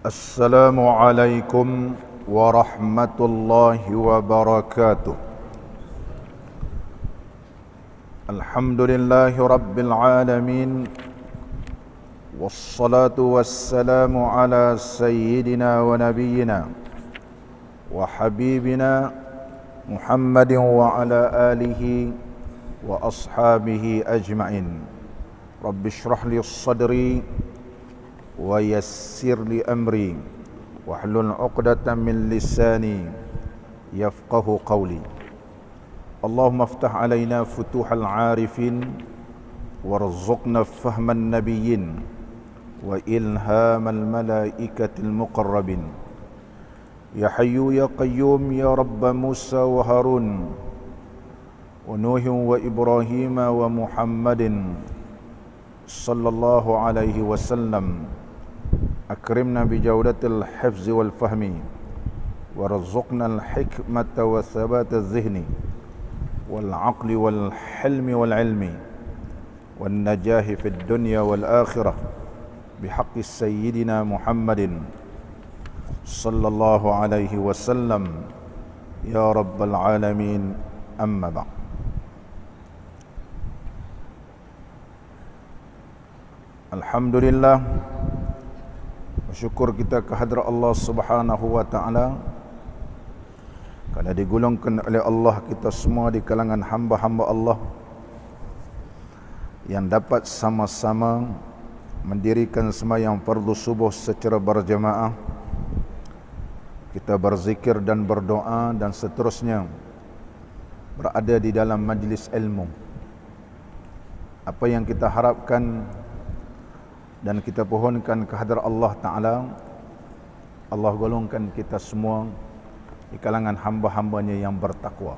السلام عليكم ورحمة الله وبركاته. الحمد لله رب العالمين، والصلاة والسلام على سيدنا ونبينا وحبيبنا محمد وعلى آله وأصحابه أجمعين. رب اشرح لي صدري ويسر لي أمري واحلل عقدة من لساني يفقه قولي. اللهم افتح علينا فتوح العارفين وارزقنا فهم النبيين وإلهام الملائكة المقربين. يا حي يا قيوم يا رب موسى وهارون ونوح وإبراهيم ومحمد صلى الله عليه وسلم، أكرمنا بجودة الحفظ والفهم وارزقنا الحكمة وثبات الذهن والعقل والحلم والعلم والنجاح في الدنيا والآخرة بحق سيدنا محمد صلى الله عليه وسلم يا رب العالمين. أما بعد. Alhamdulillah, bersyukur kita kehadrat Allah Subhanahu wa taala kerana digolongkan oleh Allah kita semua di kalangan hamba-hamba Allah yang dapat sama-sama mendirikan sembahyang fardu subuh secara berjamaah. Kita berzikir dan berdoa dan seterusnya berada di dalam majlis ilmu. Apa yang kita harapkan dan kita pohonkan kehadrat Allah Ta'ala, Allah golongkan kita semua di kalangan hamba-hambanya yang bertakwa.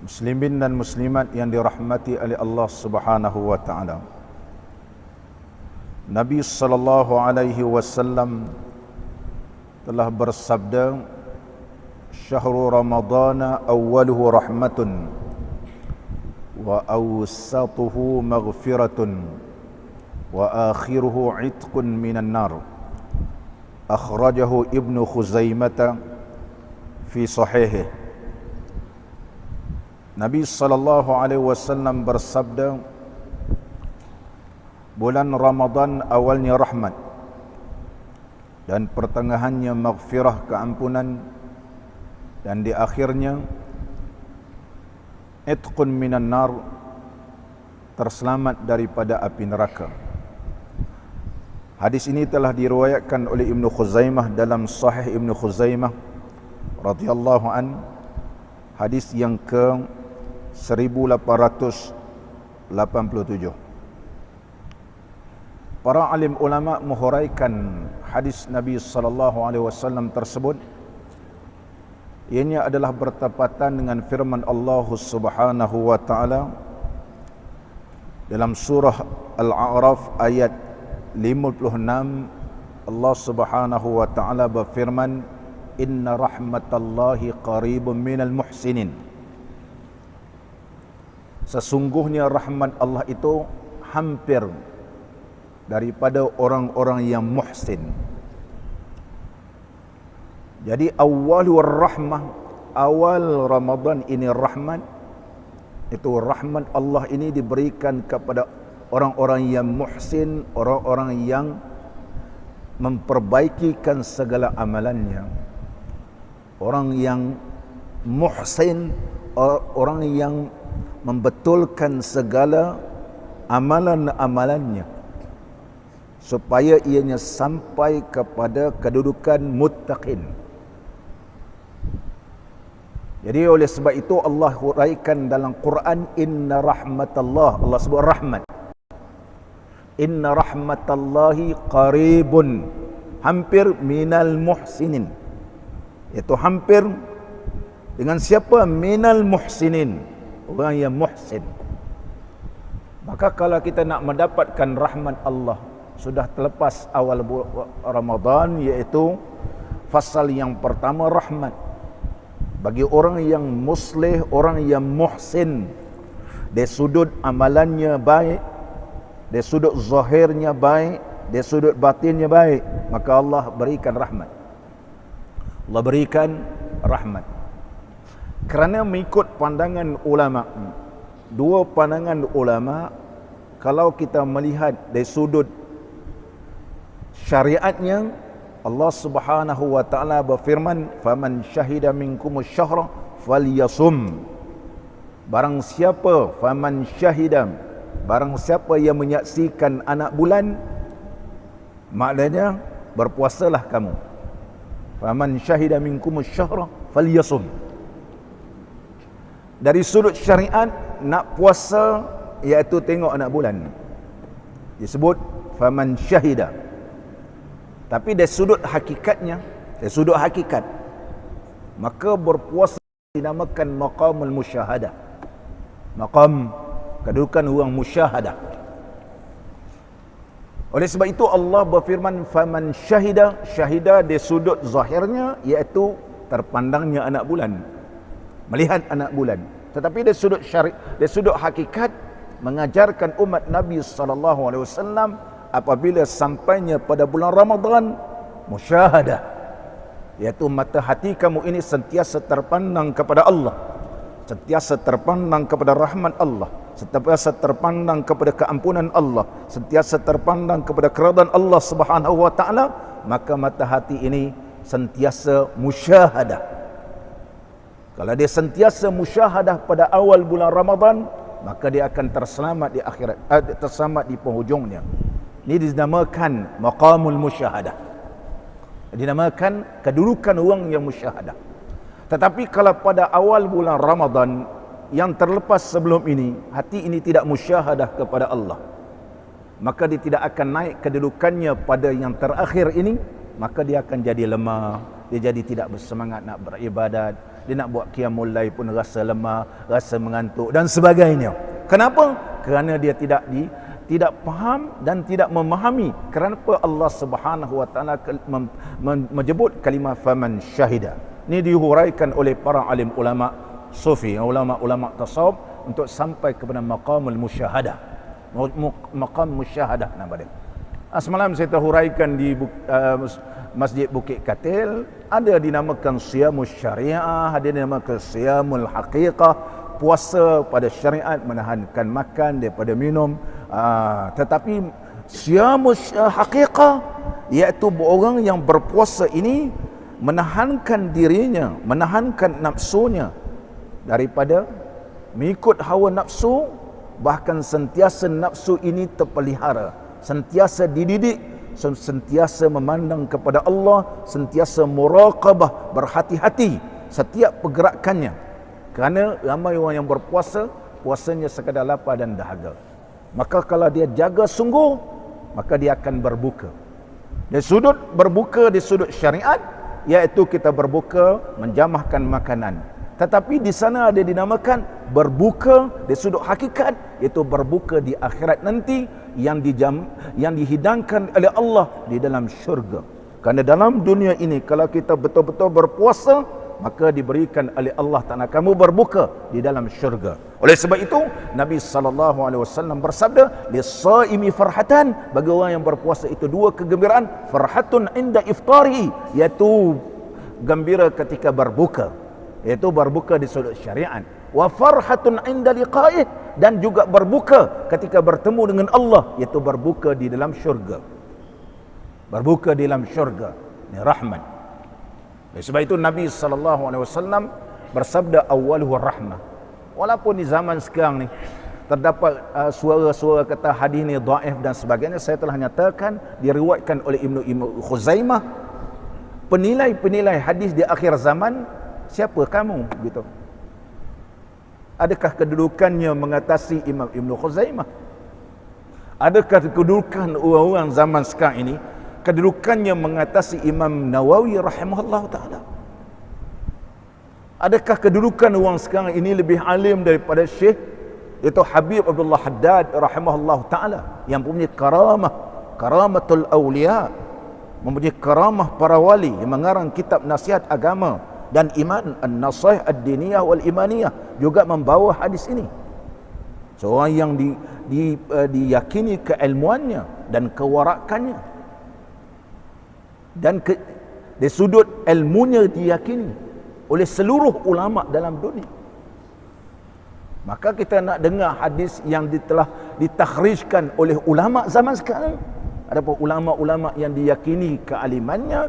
Muslimin dan muslimat yang dirahmati oleh Allah Subhanahu wa Ta'ala, Nabi sallallahu alaihi wasallam telah bersabda, "Syahrul Ramadana awwaluhu rahmatun wa awsatuhu maghfiratun wa akhiruhu itqun minan nar." Akhrajahu Ibnu Khuzaimah fi sahihih. Nabi sallallahu alaihi wasallam bersabda, bulan Ramadan awalnya rahmat dan pertengahannya maghfirah, keampunan, dan di akhirnya itqun minan nar, terselamat daripada api neraka. Hadis ini telah diriwayatkan oleh Ibnu Khuzaimah dalam Sahih Ibnu Khuzaimah radhiyallahu an, hadis yang ke 1887. Para alim ulama menghuraikan hadis Nabi sallallahu alaihi wasallam tersebut. Ianya adalah bertepatan dengan firman Allah Subhanahu wa taala dalam surah Al-A'raf ayat 56. Allah Subhanahu wa taala berfirman, "Inna rahmatallahi qaribun minal muhsinin." Sesungguhnya rahmat Allah itu hampir daripada orang-orang yang muhsin. Jadi awalur rahmah, awal Ramadan ini rahmat. Itu rahmat Allah ini diberikan kepada orang-orang yang muhsin, orang-orang yang memperbaikikan segala amalannya. Orang yang muhsin, orang yang membetulkan segala amalan-amalannya supaya ianya sampai kepada kedudukan muttaqin. Jadi oleh sebab itu Allah huraikan dalam Quran, inna rahmatallah, Allah sebut rahmat, inna rahmatallahi qaribun, hampir minal muhsinin, iaitu hampir dengan siapa? Minal muhsinin, orang yang muhsin. Maka kalau kita nak mendapatkan rahmat Allah, sudah terlepas awal Ramadan, iaitu fasal yang pertama rahmat bagi orang yang muslih, orang yang muhsin. Dari sudut amalannya baik, dari sudut zahirnya baik, dari sudut batinnya baik, maka Allah berikan rahmat. Allah berikan rahmat. Kerana mengikut pandangan ulama, dua pandangan ulama, kalau kita melihat dari sudut syariatnya, Allah Subhanahu wa taala berfirman, "Faman syahida minkumus syahra falyasum." Barang siapa, faman syahida, barang siapa yang menyaksikan anak bulan, maknanya berpuasalah kamu. Faman syahida minkumus syahra falyasum. Dari sudut syariat, nak puasa iaitu tengok anak bulan, disebut faman syahida. Tapi dari sudut hakikatnya, dari sudut hakikat, maka berpuasa dinamakan maqamul musyahadah. Maqam, kedudukan orang musyahadah. Oleh sebab itu Allah berfirman, faman syahida, syahida dari sudut zahirnya iaitu terpandangnya anak bulan, melihat anak bulan. Tetapi dari sudut dari sudut hakikat, mengajarkan umat Nabi SAW apabila sampainya pada bulan Ramadan, musyahadah, iaitu mata hati kamu ini sentiasa terpandang kepada Allah, sentiasa terpandang kepada rahmat Allah, sentiasa terpandang kepada keampunan Allah, sentiasa terpandang kepada keridaan Allah Subhanahu wa taala, maka mata hati ini sentiasa musyahadah. Kalau dia sentiasa musyahadah pada awal bulan Ramadan, maka dia akan terselamat di akhirat, terselamat di penghujungnya. Ini dinamakan maqamul musyahadah, dinamakan kedudukan orang yang musyahadah. Tetapi kalau pada awal bulan Ramadan yang terlepas sebelum ini, hati ini tidak musyahadah kepada Allah, maka dia tidak akan naik kedudukannya pada yang terakhir ini, maka dia akan jadi lemah, dia jadi tidak bersemangat nak beribadat, dia nak buat qiyamul lail pun rasa lemah, rasa mengantuk dan sebagainya. Kenapa? Kerana dia tidak faham dan tidak memahami kenapa Allah Subhanahu wa taala menyebut kalimah faman syahida. Ini dihuraikan oleh para alim ulama sufi, ulama-ulama tasawuf untuk sampai kepada maqamul musyahadah. Maqam musyahadah nama dia. Semalam saya terhuraikan di Masjid Bukit Katil, ada dinamakan siyamus syariah, ada dinamakan siyamul haqiqah, puasa pada syariat, menahankan makan daripada minum. Tetapi siyamus haqiqah, iaitu orang yang berpuasa ini menahankan dirinya, menahankan nafsunya daripada mengikut hawa nafsu, bahkan sentiasa nafsu ini terpelihara, sentiasa dididik, sentiasa memandang kepada Allah, sentiasa muraqabah, berhati-hati setiap pergerakannya. Kerana ramai orang yang berpuasa, puasanya sekadar lapar dan dahaga. Maka kalau dia jaga sungguh, maka dia akan berbuka. Dari sudut berbuka, di sudut syariat, iaitu kita berbuka menjamahkan makanan. Tetapi di sana ada dinamakan berbuka di sudut hakikat, iaitu berbuka di akhirat nanti yang dihidangkan oleh Allah di dalam syurga. Kerana dalam dunia ini kalau kita betul-betul berpuasa, maka diberikan oleh Allah Ta'ala kamu berbuka di dalam syurga. Oleh sebab itu Nabi SAW bersabda, lis-saimi farhatan, bagi orang yang berpuasa itu dua kegembiraan, farhatun inda iftari, iaitu gembira ketika berbuka, iaitu berbuka di sudut syariat, wa farhatun inda liqa'ih, dan juga berbuka ketika bertemu dengan Allah, iaitu berbuka di dalam syurga. Berbuka di dalam syurga, ini rahmat. Sebab itu Nabi SAW bersabda awwaluhu rahmah. Walaupun di zaman sekarang ni terdapat suara-suara kata hadis ni dhaif dan sebagainya, saya telah nyatakan diriwayatkan oleh Ibnu Khuzaimah, penilai-penilai hadis di akhir zaman, siapa kamu gitu? Adakah kedudukannya mengatasi Imam Ibnu Khuzaimah? Adakah kedudukan orang-orang zaman sekarang ini kedudukannya mengatasi Imam Nawawi rahimahullah ta'ala? Adakah kedudukan orang sekarang ini lebih alim daripada Syekh itu Habib Abdullah Haddad rahimahullah ta'ala, yang mempunyai karamah, karamatul awliya, mempunyai karamah para wali, yang mengarang kitab nasihat agama dan iman, an-nasaih ad-diniyah wal imaniyah, juga membawa hadis ini. seorang yang diyakini keilmuannya dan kewarakannya, dan dari sudut ilmunya diyakini oleh seluruh ulama dalam dunia. Maka kita nak dengar hadis yang telah ditakhrijkan oleh ulama zaman sekarang. Adapun ulama-ulama yang diyakini kealimannya,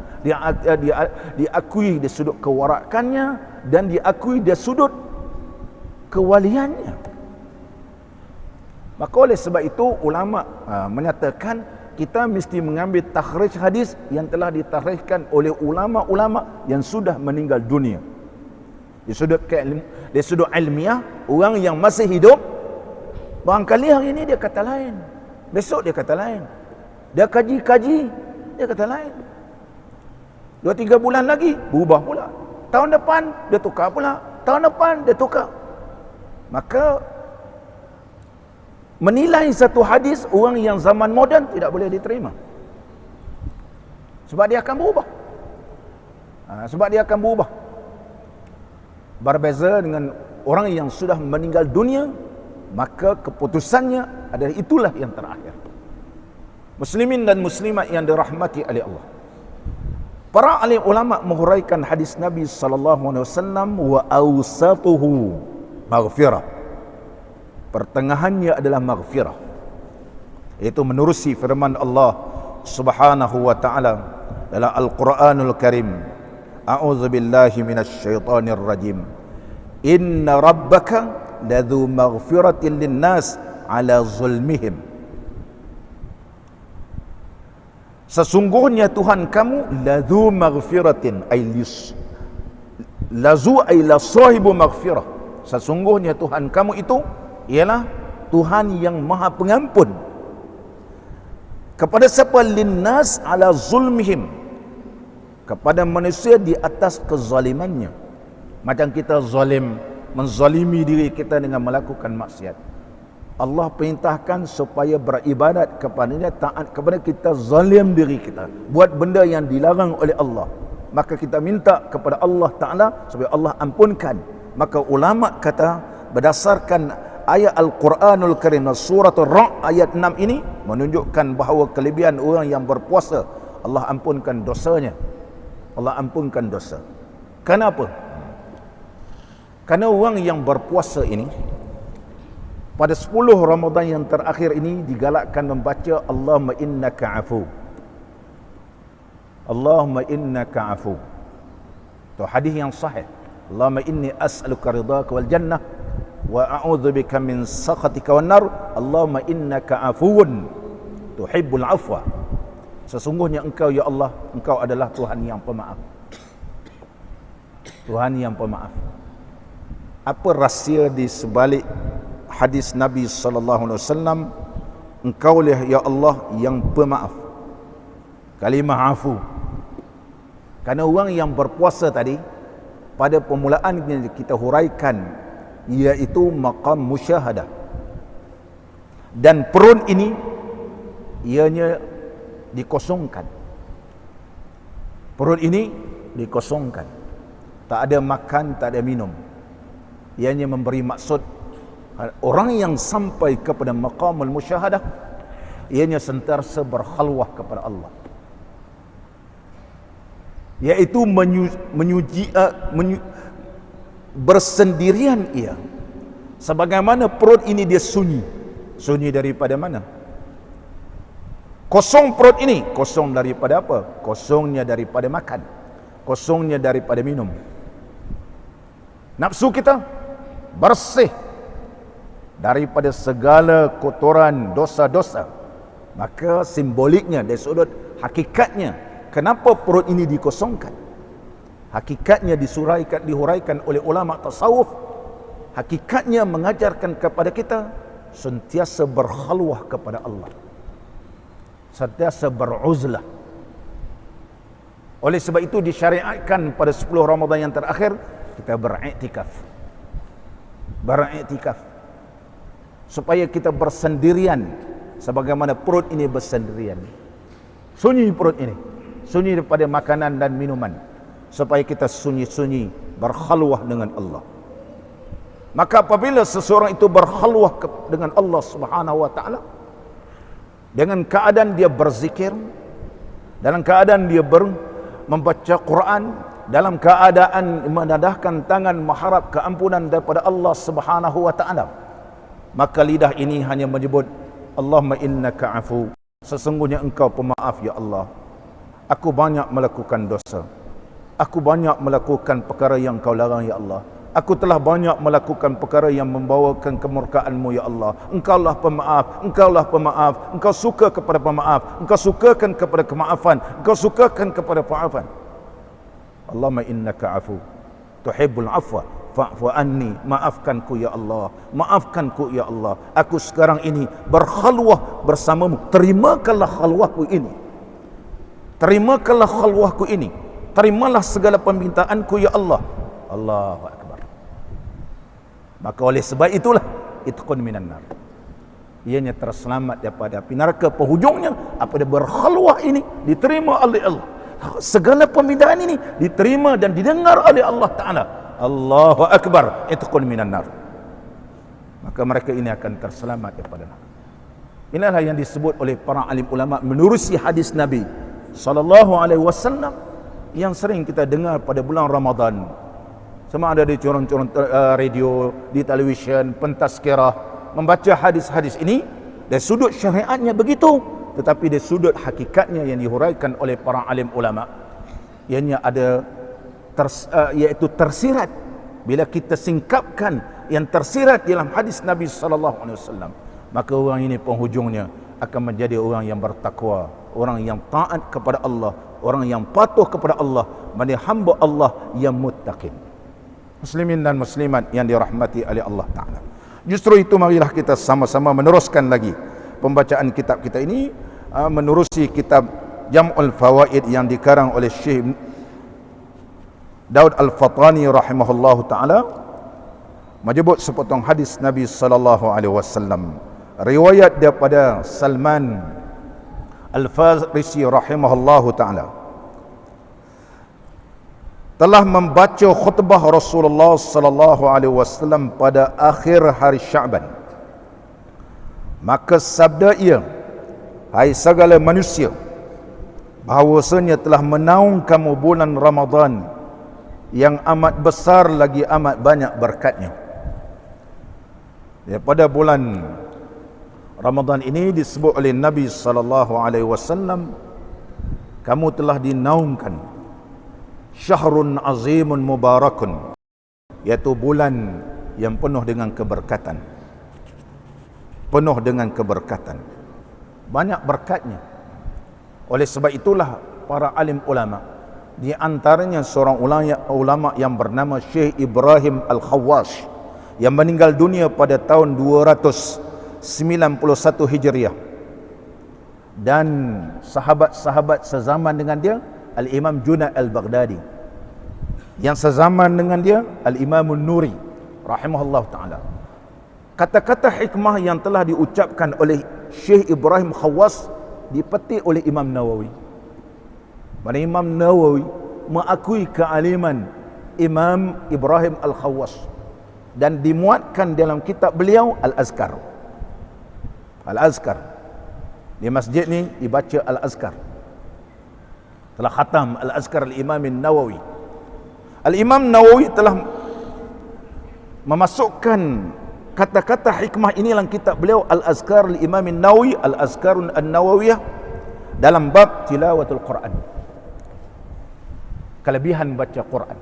diakui dari sudut kewarakannya, dan diakui dari sudut kewaliannya. Maka oleh sebab itu ulama menyatakan kita mesti mengambil takhrij hadis yang telah ditakhrijkan oleh ulama-ulama yang sudah meninggal dunia. Di sudut ilmiah, orang yang masih hidup barangkali hari ini dia kata lain, besok dia kata lain, dia kaji-kaji dia kata lain, 2-3 bulan lagi berubah pula, tahun depan dia tukar pula, tahun depan dia tukar. Maka menilai satu hadis orang yang zaman moden tidak boleh diterima, sebab dia akan berubah. Berbeza dengan orang yang sudah meninggal dunia, maka keputusannya adalah itulah yang terakhir. Muslimin dan muslimat yang dirahmati oleh Allah, para alim ulama menghuraikan hadis Nabi sallallahu alaihi wasallam, wa awsatuhu maghfirah, pertengahannya adalah maghfirah, iaitu menerusi firman Allah Subhanahu wa taala dalam Al-Quranul Karim, a'udzu billahi minasyaitonir rajim, inna rabbaka ladzu maghfiratin linnas ala zulmihim, sesungguhnya Tuhan kamu ladzu maghfiratin, lazu ay la sahibu maghfirah, sesungguhnya Tuhan kamu itu ialah Tuhan yang maha pengampun kepada siapa? Linnas ala zulmihim, kepada manusia di atas kezalimannya. Macam kita menzalimi diri kita dengan melakukan maksiat, Allah perintahkan supaya beribadat kepadanya, taat kepada kita, zalim diri kita, buat benda yang dilarang oleh Allah, maka kita minta kepada Allah Ta'ala supaya Allah ampunkan. Maka ulama kata berdasarkan ayat Al-Quranul Karim surah Ar-Ra' ayat 6 ini menunjukkan bahawa kelebihan orang yang berpuasa, Allah ampunkan dosanya. Allah ampunkan dosa. Kenapa? Kerana orang yang berpuasa ini pada 10 Ramadan yang terakhir ini digalakkan membaca Allahumma innaka afu, Allahumma innaka afu. Itu hadis yang sahih. Allahumma inni as'aluka ridhaka wal jannah wa a'udzubika min sakhatika wan nar, Allahumma innaka afuwun tuhibbul afwa, sesungguhnya engkau ya Allah, engkau adalah Tuhan yang pemaaf. Tuhan yang pemaaf. Apa rahsia di sebalik hadis Nabi sallallahu alaihi wasallam, engkau lah ya Allah yang pemaaf? Kalimah afu. Kerana orang yang berpuasa tadi, pada permulaan kita huraikan, iaitu maqam musyahadah, dan perut ini ianya dikosongkan. Perut ini dikosongkan, tak ada makan, tak ada minum. Ianya memberi maksud orang yang sampai kepada maqamul musyahadah, ianya sentiasa berkhalwah kepada Allah, iaitu bersendirian ia. Sebagaimana perut ini dia sunyi. Sunyi daripada mana? Kosong perut ini. Kosong daripada apa? Kosongnya daripada makan, kosongnya daripada minum. Nafsu kita bersih daripada segala kotoran dosa-dosa. Maka simboliknya dari sudut hakikatnya, kenapa perut ini dikosongkan? Hakikatnya dihuraikan oleh ulama tasawuf. Hakikatnya mengajarkan kepada kita sentiasa berkhalwah kepada Allah, sentiasa beruzlah. Oleh sebab itu disyariatkan pada 10 Ramadan yang terakhir kita beriktikaf supaya kita bersendirian sebagaimana perut ini bersendirian. Sunyi perut ini, sunyi daripada makanan dan minuman, supaya kita sunyi-sunyi berkhalwah dengan Allah. Maka apabila seseorang itu berkhalwah dengan Allah Subhanahu wa taala, dengan keadaan dia berzikir, dalam keadaan dia membaca Quran, dalam keadaan menadahkan tangan mengharap keampunan daripada Allah Subhanahu wa taala, maka lidah ini hanya menyebut Allahumma innaka afu, sesungguhnya engkau pemaaf ya Allah. Aku banyak melakukan dosa, aku banyak melakukan perkara yang kau larang ya Allah. Aku telah banyak melakukan perkara yang membawakan kemurkaan-Mu ya Allah. Engkaulah pemaaf, Engkaulah pemaaf. Engkau suka kepada pemaaf, Engkau sukakan kepada kemaafan, Engkau sukakan kepada pemaafan. Allahumma innaka afu tuhibbul afwa fa'fu anni, maafkanku ya Allah, maafkanku ya Allah. Aku sekarang ini berkhalwah bersamamu, terimakanlah khalwahku ini, terimakanlah khalwahku ini, terimalah segala permintaanku ya Allah. Allahu akbar. Maka oleh sebab itulah itqun minan nar, ianya terselamat daripada api neraka. Penghujungnya apabila berkhalwah ini diterima oleh Allah, segala permintaan ini diterima dan didengar oleh Allah Ta'ala. Allahu akbar, itqun minan nar. Maka mereka ini akan terselamat daripada neraka. Inilah yang disebut oleh para alim ulama menerusi hadis Nabi sallallahu alaihi wasallam yang sering kita dengar pada bulan Ramadan. Sama ada di corong-corong radio, di televisyen, pentazkirah, membaca hadis-hadis ini dari sudut syariatnya begitu, tetapi dari sudut hakikatnya yang dihuraikan oleh para alim ulama, ianya ada iaitu tersirat. Bila kita singkapkan yang tersirat dalam hadis Nabi sallallahu alaihi wasallam, maka orang ini penghujungnya akan menjadi orang yang bertakwa, orang yang taat kepada Allah, orang yang patuh kepada Allah, menjadi hamba Allah yang muttaqin. Muslimin dan muslimat yang dirahmati oleh Allah Ta'ala, justru itu marilah kita sama-sama meneruskan lagi pembacaan kitab kita ini, menerusi kitab Jam'ul Fawaid yang dikarang oleh Syekh Daud Al-Fatani rahimahullahu ta'ala, menyebut sepotong hadis Nabi sallallahu alaihi wasallam, riwayat daripada Salman Al-Farisi rahimahullahu ta'ala, telah membaca khutbah Rasulullah sallallahu alaihi wasallam pada akhir hari Sya'ban. Maka sabda ia, hai segala manusia, bahawasanya telah menaung kamu bulan Ramadan yang amat besar lagi amat banyak berkatnya. Daripada bulan Ramadan ini disebut oleh Nabi sallallahu alaihi wasallam, kamu telah dinaungkan syahrun azimun mubarakun, iaitu bulan yang penuh dengan keberkatan, penuh dengan keberkatan, banyak berkatnya. Oleh sebab itulah para alim ulama, di antaranya seorang ulama yang bernama Syekh Ibrahim Al-Khawwash, yang meninggal dunia pada tahun 291 Hijriah, dan sahabat-sahabat sezaman dengan dia Al-Imam Junaid Al-Baghdadi, yang sezaman dengan dia Al-Imam An-Nuri rahimahullah ta'ala. Kata-kata hikmah yang telah diucapkan oleh Syekh Ibrahim Khawwas dipetik oleh Imam Nawawi. Mana Imam Nawawi mengakui kealiman Imam Ibrahim Al-Khawwas dan dimuatkan dalam kitab beliau Al-Azkar. Al-Azkar, di masjid ni dibaca Al-Azkar. Telah khatam Al-Azkar Al-Imam Nawawi. Al-Imam Nawawi telah memasukkan kata-kata hikmah ini dalam kitab beliau Al-Azkar Al-Imam Nawawi, Al-Azkarun An-Nawawiyah, dalam bab tilawatul Quran, kelebihan baca Quran.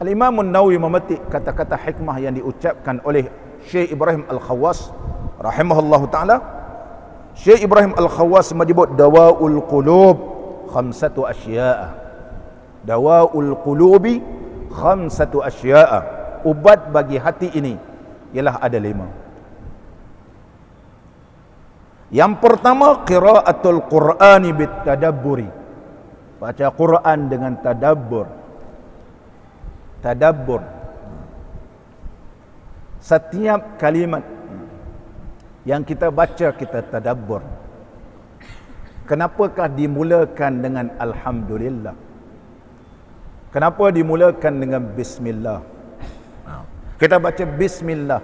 Al-Imam Nawawi memetik kata-kata hikmah yang diucapkan oleh Syekh Ibrahim Al-Khawwas rahimahullahu ta'ala. Syekh Ibrahim Al-Khawwas menyebut dawaul qulub khamsatu asya'a. Dawaul qulubi khamsatu asya'a. Ubat bagi hati ini ialah ada 5. Yang pertama, qiraatul Qur'ani bitadabburi, baca Quran dengan tadabbur. Tadabbur, setiap kalimat yang kita baca kita tadabbur. Kenapakah dimulakan dengan Alhamdulillah? Kenapa dimulakan dengan Bismillah? Kita baca bismillah.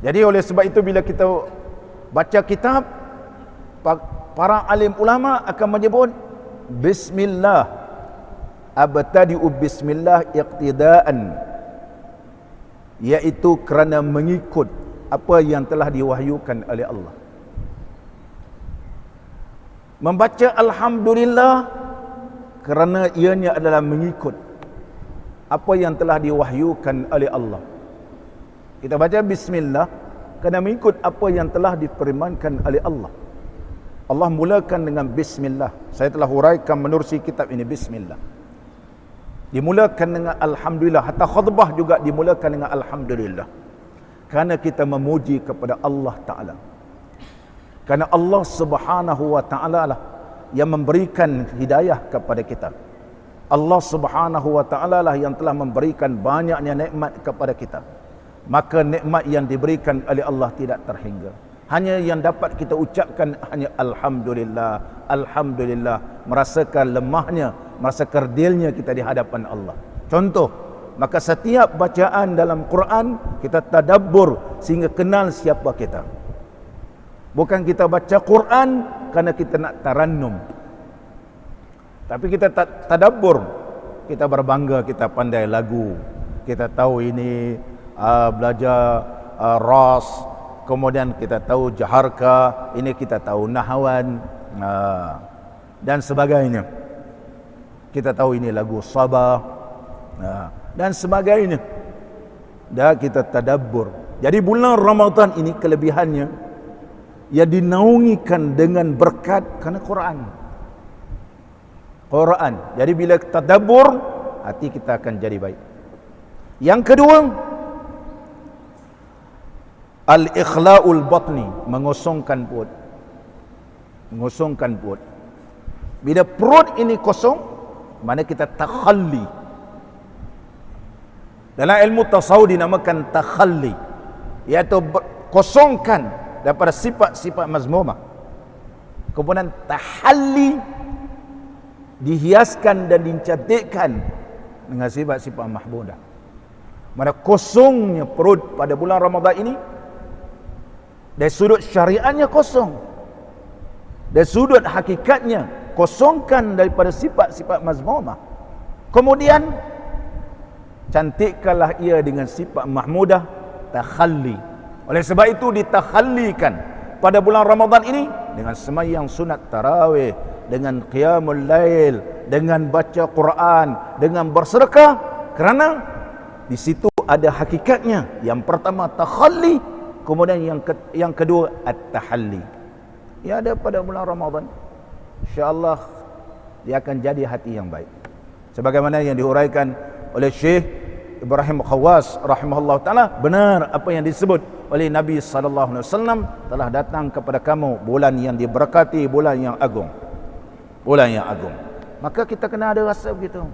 Jadi oleh sebab itu bila kita baca kitab, para alim ulama akan menyebut bismillah, abtadi'u bismillah iqtidaan, iaitu kerana mengikut apa yang telah diwahyukan oleh Allah. Membaca alhamdulillah kerana ianya adalah mengikut apa yang telah diwahyukan oleh Allah. Kita baca bismillah kerana mengikut apa yang telah difirmankan oleh Allah. Allah mulakan dengan bismillah. Saya telah huraikan menerusi kitab ini bismillah. Dimulakan dengan alhamdulillah. Hatta khutbah juga dimulakan dengan alhamdulillah. Kerana kita memuji kepada Allah Ta'ala. Kerana Allah Subhanahu wa Ta'ala lah yang memberikan hidayah kepada kita. Allah Subhanahu wa Ta'ala lah yang telah memberikan banyaknya nikmat kepada kita. Maka nikmat yang diberikan oleh Allah tidak terhingga. Hanya yang dapat kita ucapkan hanya alhamdulillah, alhamdulillah, merasakan lemahnya, merasa kerdilnya kita di hadapan Allah. Contoh, maka setiap bacaan dalam Quran kita tadabbur sehingga kenal siapa kita. Bukan kita baca Quran kerana kita nak tarannum, tapi kita tadabbur. Kita berbangga kita pandai lagu, kita tahu ini belajar ras, kemudian kita tahu jaharka, ini kita tahu nahawan dan sebagainya. Kita tahu ini lagu sabah dan sebagainya. Dan kita tadabbur. Jadi bulan Ramadan ini kelebihannya ia dinaungikan dengan berkat kerana Quran. Quran. Jadi bila tadabbur, hati kita akan jadi baik. Yang kedua, al-ikhla'ul batni, mengosongkan perut. Mengosongkan perut. Bila perut ini kosong, mana kita takhalli. Dalam ilmu tasawuf dinamakan takhalli, iaitu kosongkan daripada sifat-sifat mazmumah. Kemudian tahalli, dihiaskan dan dicantikkan dengan sifat-sifat mahmudah. Mana kosongnya perut pada bulan Ramadan ini, dari sudut syariatnya kosong, dari sudut hakikatnya kosongkan daripada sifat-sifat mazmumah. Kemudian cantikkanlah ia dengan sifat mahmudah, takhalli. Oleh sebab itu ditakhallikan pada bulan Ramadan ini dengan sembahyang sunat tarawih, dengan qiyamul lail, dengan baca Quran, dengan bersedekah, kerana di situ ada hakikatnya. Yang pertama takhalli, kemudian yang kedua at-tahalli. Ya, ada pada bulan Ramadan, insya-Allah dia akan jadi hati yang baik. Sebagaimana yang dihuraikan oleh Syekh Ibrahim Khawas rahimahullah taala, benar apa yang disebut oleh Nabi sallallahu alaihi wasallam, telah datang kepada kamu bulan yang diberkati, bulan yang agung. Bulan yang agung. Maka kita kena ada rasa begitu.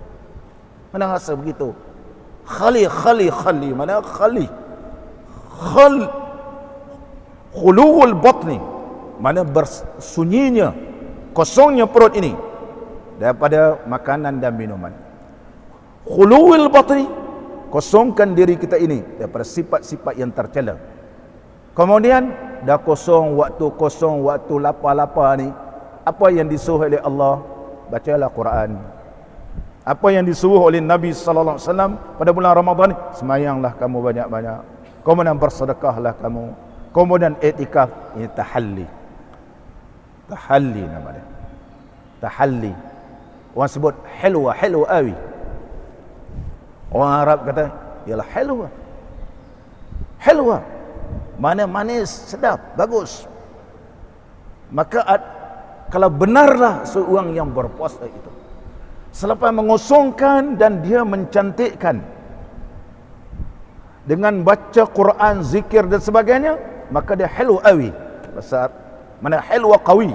Mana rasa begitu? Khali, mana khali? Khuluul batni, mana bersunyinya, kosongnya perut ini daripada makanan dan minuman. Khuluul batni, kosongkan diri kita ini daripada sifat-sifat yang tercela. Kemudian dah kosong waktu lapar-lapar ni, apa yang disuruh oleh Allah? Bacalah Quran. Apa yang disuruh oleh Nabi sallallahu alaihi wasallam pada bulan Ramadan? Semayanglah kamu banyak-banyak. Kemudian bersedekahlah kamu. Kemudian iktikaf. Ini tahalli. Tahalli namanya. Tahalli. Orang sebut hilwa awi. Orang Arab kata ialah hilwa. Mana manis, sedap, bagus. Maka kalau benarlah seorang yang berpuasa itu, selepas mengosongkan dan dia mencantikkan dengan baca Quran, zikir dan sebagainya, maka dia hilwa awi. Besar. Mana hilwa qawi,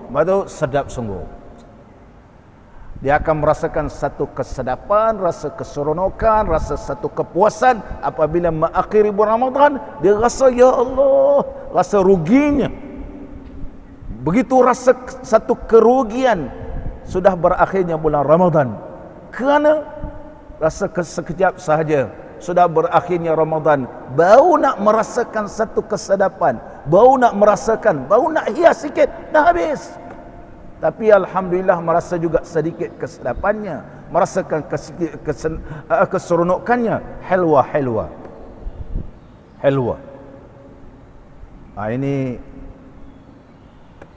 maksud sedap sungguh. Dia akan merasakan satu kesedapan, rasa keseronokan, rasa satu kepuasan apabila mengakhiri bulan Ramadan. Dia rasa, ya Allah, rasa ruginya. Begitu rasa satu kerugian sudah berakhirnya bulan Ramadan, kerana rasa sekejap sahaja sudah berakhirnya Ramadan, baru nak merasakan satu kesedapan, baru nak merasakan, baru nak hias sikit, dah habis. Tapi alhamdulillah merasa juga sedikit kesedapannya, merasakan keseronokannya. Helwa. Ini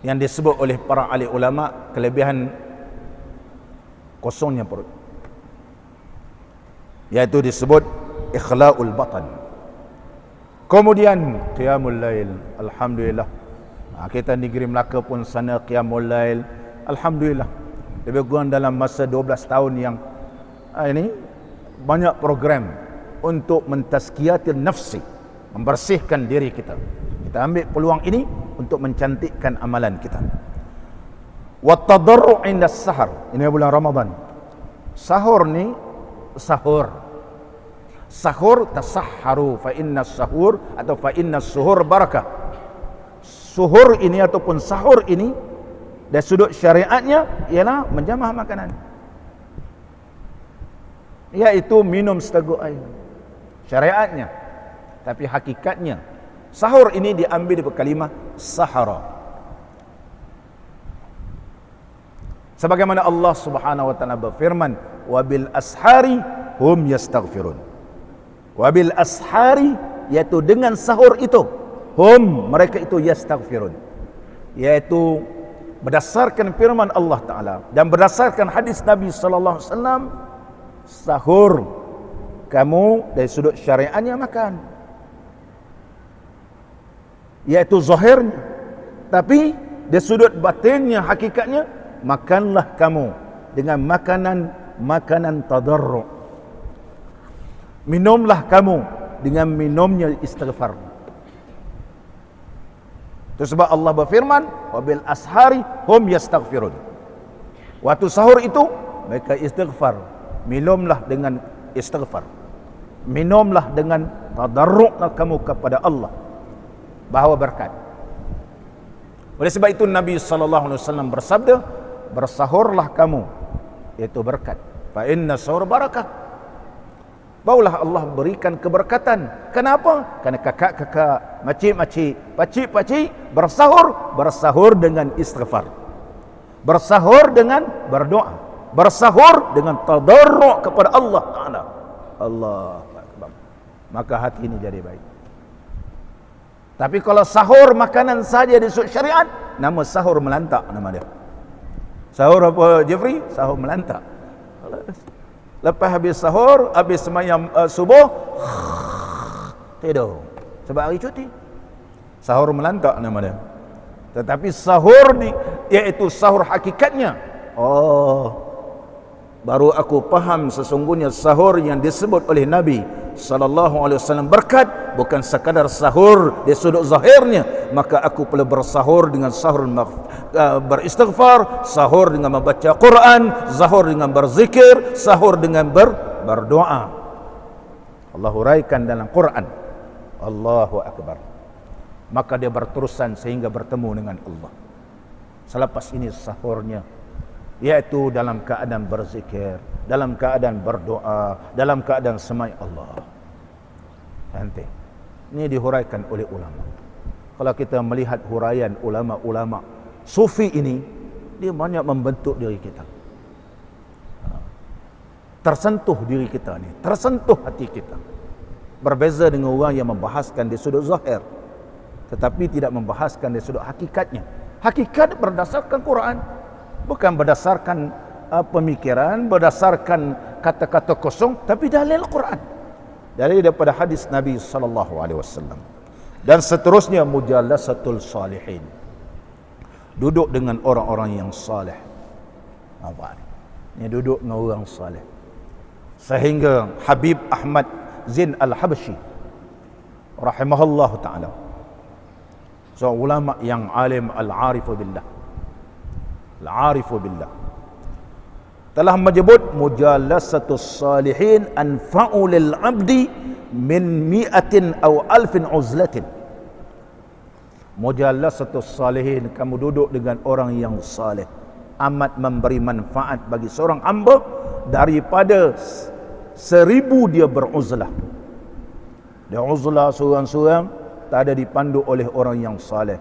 yang disebut oleh para ahli ulama kelebihan kosongnya perut, yaitu disebut ikhla'ul batan. Kemudian qiyamul lail, alhamdulillah. Kita negeri Melaka pun sana qiyamul lail, alhamdulillah. Lebih kurang dalam masa 12 tahun yang ini banyak program untuk mentazkiyatil nafsi, membersihkan diri kita. Kita ambil peluang ini untuk mencantikkan amalan kita. Wa tadarru' inda sahar, ini bulan Ramadan. Sahur ni sahur tasahharu fa inna sahur atau fa inna suhur barakah. Suhur ini ataupun sahur ini dari sudut syariatnya ialah menjamah makanan, iaitu minum seteguk air syariatnya. Tapi hakikatnya sahur ini diambil dari kalimah sahara, sebagaimana Allah Subhanahu wa taala berfirman, wabil ashari hum yastaghfirun. Wabil ashari, yaitu dengan sahur itu, mereka itu yastaghfirun, yaitu berdasarkan firman Allah Ta'ala dan berdasarkan hadis Nabi sallallahu alaihi wasallam, sahur kamu dari sudut syariatnya makan, yaitu zahirnya. Tapi dari sudut batinnya, hakikatnya, makanlah kamu dengan makanan tadarru'. Minumlah kamu dengan minumnya istighfar. Itu sebab Allah berfirman, wabil ashari hum yastaghfirun. Waktu sahur itu mereka istighfar. Minumlah dengan istighfar, minumlah dengan tadarru'lah kamu kepada Allah, bahawa berkat. Oleh sebab itu Nabi SAW bersabda, bersahurlah kamu, iaitu berkat. Fa inna sahur barakah, barulah Allah berikan keberkatan. Kenapa? Kerana kakak-kakak, makcik-makcik, pakcik-pakcik bersahur dengan istighfar, bersahur dengan berdoa, bersahur dengan tadarru' kepada Allah Ta'ala. Allah Akbar. Maka hati ini jadi baik. Tapi kalau sahur makanan saja di syariat, nama sahur melantak nama dia. Sahur apa Jeffrey? Sahur melantak. Lepas habis sahur, habis semayam subuh, tidur. Sebab hari cuti. Sahur melantak nama dia. Tetapi sahur ni, iaitu sahur hakikatnya. Baru aku faham sesungguhnya sahur yang disebut oleh Nabi SAW berkat, bukan sekadar sahur di sudut zahirnya. Maka aku perlu bersahur dengan sahur beristighfar, sahur dengan membaca Quran, sahur dengan berzikir, sahur dengan berdoa. Allah huraikan dalam Quran, Allahu Akbar. Maka dia berterusan sehingga bertemu dengan Allah. Selepas ini sahurnya, yaitu dalam keadaan berzikir, dalam keadaan berdoa, dalam keadaan semai Allah. Nanti ini dihuraikan oleh ulama. Kalau kita melihat huraian ulama-ulama sufi ini, dia banyak membentuk diri kita, tersentuh diri kita ni, tersentuh hati kita. Berbeza dengan orang yang membahaskan di sudut zahir, tetapi tidak membahaskan di sudut hakikatnya. Hakikat berdasarkan Quran, bukan berdasarkan pemikiran, berdasarkan kata-kata kosong, tapi dalil Quran, dalil daripada hadis Nabi SAW. Dan seterusnya mujalasatul salihin, duduk dengan orang-orang yang saleh. Apa ni? Ini duduk dengan orang saleh. Sehingga Habib Ahmad Zain Al-Habshi rahimahullah ta'ala, seorang ulama yang alim, al-arifu billah, telah menyebut mujalasatus salihin anfa'u lil abdi min mi'atin aw alfin uzlatin. Mujalasatus salihin, kamu duduk dengan orang yang saleh, amat memberi manfaat bagi seorang hamba daripada 1000 dia beruzlah. Dia uzlah seorang-seorang, tak ada dipandu oleh orang yang saleh.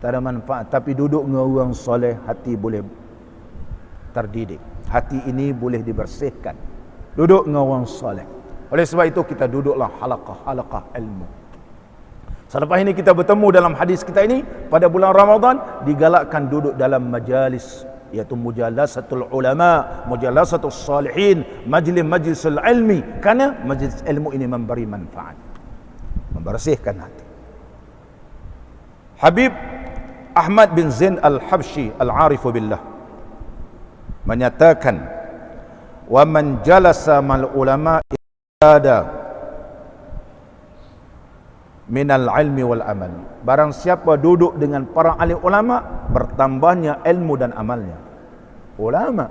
Tak ada manfaat. Tapi duduk dengan orang saleh, hati boleh terdidik. Hati ini boleh dibersihkan. Duduk dengan orang saleh. Oleh sebab itu kita duduklah halaqah ilmu. Selepas ini kita bertemu dalam hadis kita ini pada bulan Ramadan, digalakkan duduk dalam majalis, iaitu mujalasatul ulama, mujalasatul salihin, majlis-majlisul ilmi, kerana majlis ilmu ini memberi manfaat, membersihkan hati. Habib Ahmad bin Zain al-Habsyi al-Arifu billah menyatakan, wa man jalasa mal ulama ada minal ilmi wal amal. Barang siapa duduk dengan para alim ulama, bertambahnya ilmu dan amalnya. Ulama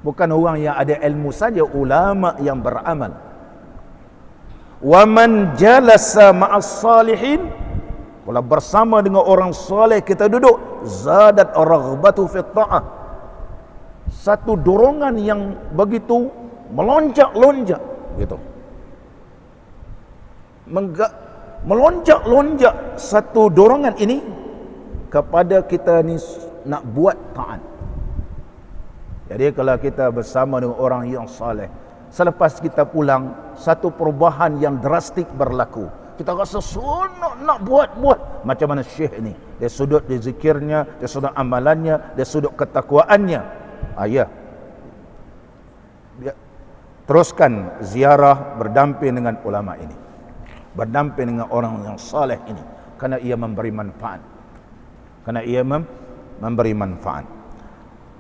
bukan orang yang ada ilmu saja, ulama yang beramal. Wa man jalasa ma'as salihin, kalau bersama dengan orang soleh kita duduk, zadat raghbatu fi ta'ah, satu dorongan yang begitu melonjak-lonjak gitu, melonjak-lonjak satu dorongan ini kepada kita ni nak buat taat. Jadi kalau kita bersama dengan orang yang saleh, selepas kita pulang, satu perubahan yang drastik berlaku. Kita rasa seronok nak buat macam mana syekh ni, dia sudut di zikirnya, dia sudut amalannya, dia sudut ketakwaannya. Ya, teruskan ziarah berdamping dengan ulama ini, berdamping dengan orang yang saleh ini, kerana ia memberi manfaat, memberi manfaat.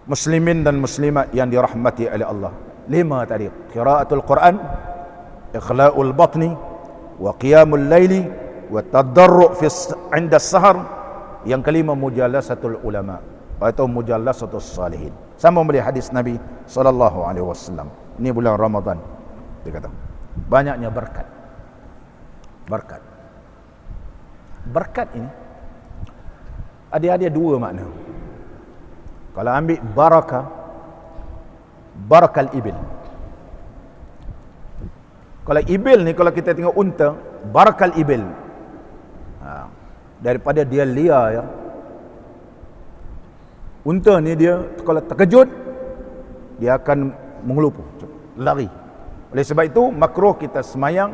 Muslimin dan muslimat yang dirahmati oleh Allah, 5 tadi: qiraatul Quran, ikhla'ul batni, wa qiyamul laili, wa tadarru' fi 'inda sahar. Yang kelima, mujalasatul ulama atau mujalasatul salihin. Sama melihat hadis Nabi sallallahu alaihi wasallam. Ini bulan Ramadan, dia kata banyaknya berkat. Berkat ini ada 2 makna. Kalau ambil barakal ibil. Kalau ibil ni, kalau kita tengok unta, barakal ibil, daripada dia liar ya. Unta ni dia kalau terkejut, dia akan mengelupuh, lari. Oleh sebab itu makruh kita semayang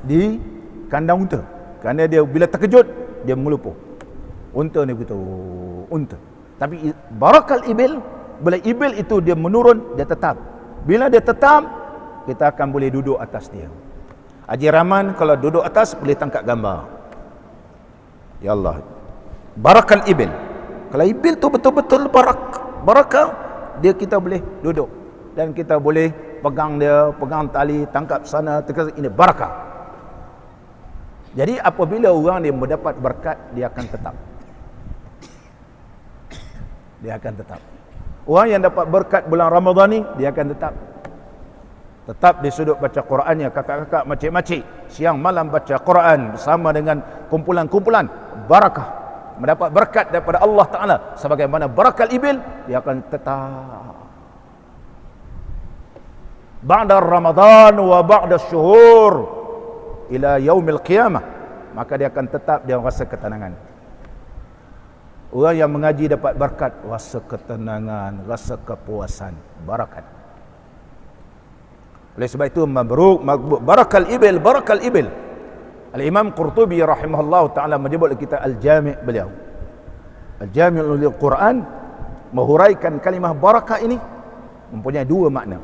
di kandang unta, kerana dia bila terkejut dia mengelupuh. Unta ni begitu, unta. Tapi barakal ibil, bila ibil itu dia menurun, dia tetap. Bila dia tetap, kita akan boleh duduk atas dia. Haji Rahman kalau duduk atas boleh tangkap gambar. Ya Allah, barakal ibil. Kalau ibil tu betul-betul barakah, dia kita boleh duduk dan kita boleh pegang dia, pegang tali, tangkap sana, tekan ini, barakah. Jadi apabila orang dia mendapat berkat, dia akan tetap. Dia akan tetap. Orang yang dapat berkat bulan Ramadan ni, dia akan tetap. Tetap di sudut baca Qurannya, kakak-kakak, makcik-makcik, siang malam baca Quran bersama dengan kumpulan-kumpulan, barakah. Mendapat berkat daripada Allah Ta'ala sebagaimana barakal ibil, dia akan tetap. Ba'da Ramadan wa ba'da syuhur ila yaumil qiyamah, maka dia akan tetap, dia rasa ketenangan. Orang yang mengaji dapat berkat, rasa ketenangan, rasa kepuasan, barakat. Oleh sebab itu mabruk barakal ibil, barakal ibil. Al-Imam Qurtubi rahimahullah ta'ala menyebut kita Al-Jami' beliau. Al-Jami' lil Quran menghuraikan kalimah barakah ini mempunyai 2 makna.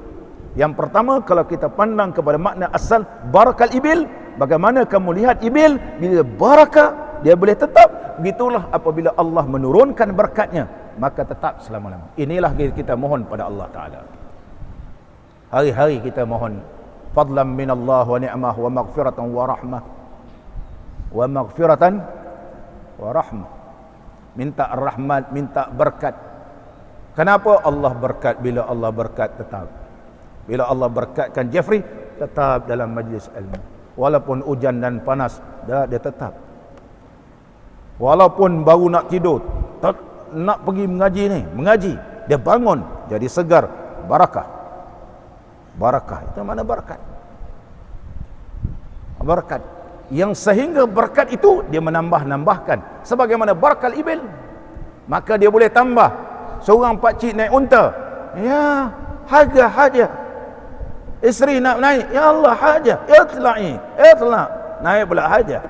Yang pertama, kalau kita pandang kepada makna asal barakal ibil, bagaimana kamu lihat ibil, bila barakah dia boleh tetap, begitulah apabila Allah menurunkan berkatnya, maka tetap selama-lamanya. Inilah kita mohon pada Allah Ta'ala. Hari-hari kita mohon fadlan minallah wa ni'mah wa maghfiratan wa rahmah, wa maghfiratan wa rahmah. Minta rahmat, minta berkat. Kenapa Allah berkat? Bila Allah berkat tetap. Bila Allah berkatkan Jeffrey, tetap dalam majlis ilmu. Walaupun hujan dan panas, dia tetap. Walaupun baru nak tidur, nak pergi mengaji ni, mengaji, dia bangun jadi segar. Barakah. Barakah itu mana barakat. Berkat. Yang sehingga berkat itu dia menambah-nambahkan. Sebagaimana barakal ibil. Maka dia boleh tambah. Seorang pakcik naik unta. Ya, haja. Isteri nak naik. Ya Allah, haja. Itla'. Naik pula haja.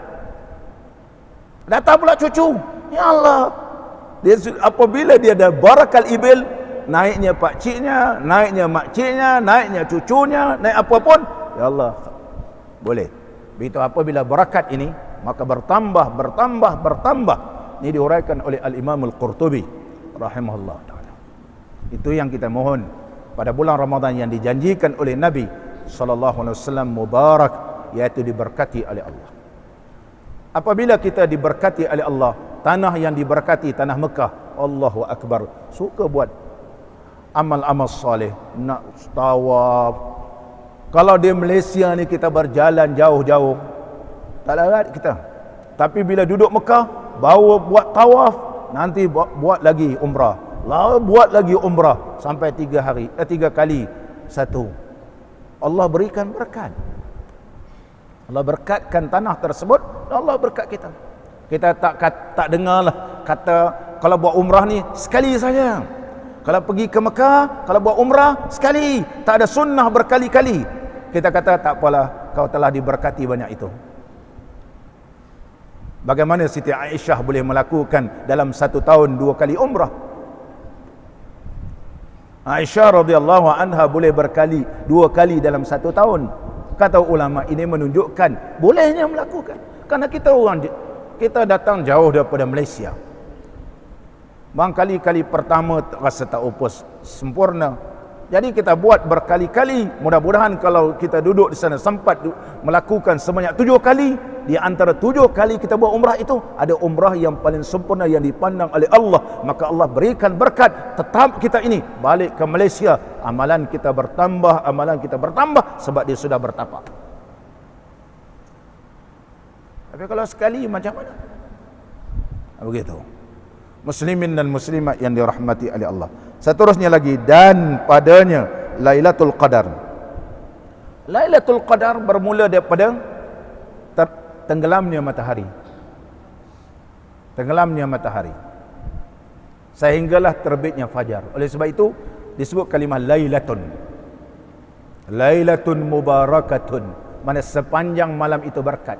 Datang pula cucu. Ya Allah. Dia, apabila dia ada barakal ibil, naiknya pakciknya, naiknya makciknya, naiknya cucunya, naik apapun, ya Allah, boleh. Begitu apabila barakat ini, maka bertambah. Ini diuraikan oleh Al-Imam Al-Qurtubi rahimahullah ta'ala. Itu yang kita mohon pada bulan Ramadan yang dijanjikan oleh Nabi SAW mubarak, yaitu diberkati oleh Allah. Apabila kita diberkati oleh Allah, tanah yang diberkati, tanah Mekah, Allahu Akbar, suka buat amal-amal soleh, nak tawaf. Kalau di Malaysia ni kita berjalan jauh-jauh, tak larat kita. Tapi bila duduk Mekah, bawa buat tawaf, nanti buat lagi umrah, buat lagi umrah sampai 3 kali satu. Allah berikan berkat. Allah berkatkan tanah tersebut, Allah berkat kita. Kita tak dengarlah kata kalau buat umrah ni sekali saja. Kalau pergi ke Mekah, kalau buat umrah sekali, tak ada sunnah berkali-kali. Kita kata tak apalah, kau telah diberkati banyak itu. Bagaimana Siti Aisyah boleh melakukan dalam 1 tahun 2 kali umrah? Aisyah radhiyallahu anha boleh 2 kali dalam 1 tahun. Kata ulama, ini menunjukkan bolehnya melakukan. Karena kita datang jauh daripada Malaysia. Kali pertama rasa tak upus sempurna. Jadi kita buat berkali-kali. Mudah-mudahan kalau kita duduk di sana sempat melakukan sebanyak 7 kali. Di antara 7 kali kita buat umrah itu, ada umrah yang paling sempurna yang dipandang oleh Allah. Maka Allah berikan berkat. Tetap kita ini balik ke Malaysia, amalan kita bertambah sebab dia sudah bertapak. Tapi kalau sekali macam mana? Begitu. Muslimin dan muslimat yang dirahmati oleh Allah. Seterusnya lagi, dan padanya Lailatul Qadar. Lailatul Qadar bermula daripada tenggelamnya matahari. Tenggelamnya matahari sehinggalah terbitnya fajar. Oleh sebab itu disebut kalimah Lailatun. Lailatun mubarakatun. Mana sepanjang malam itu berkat.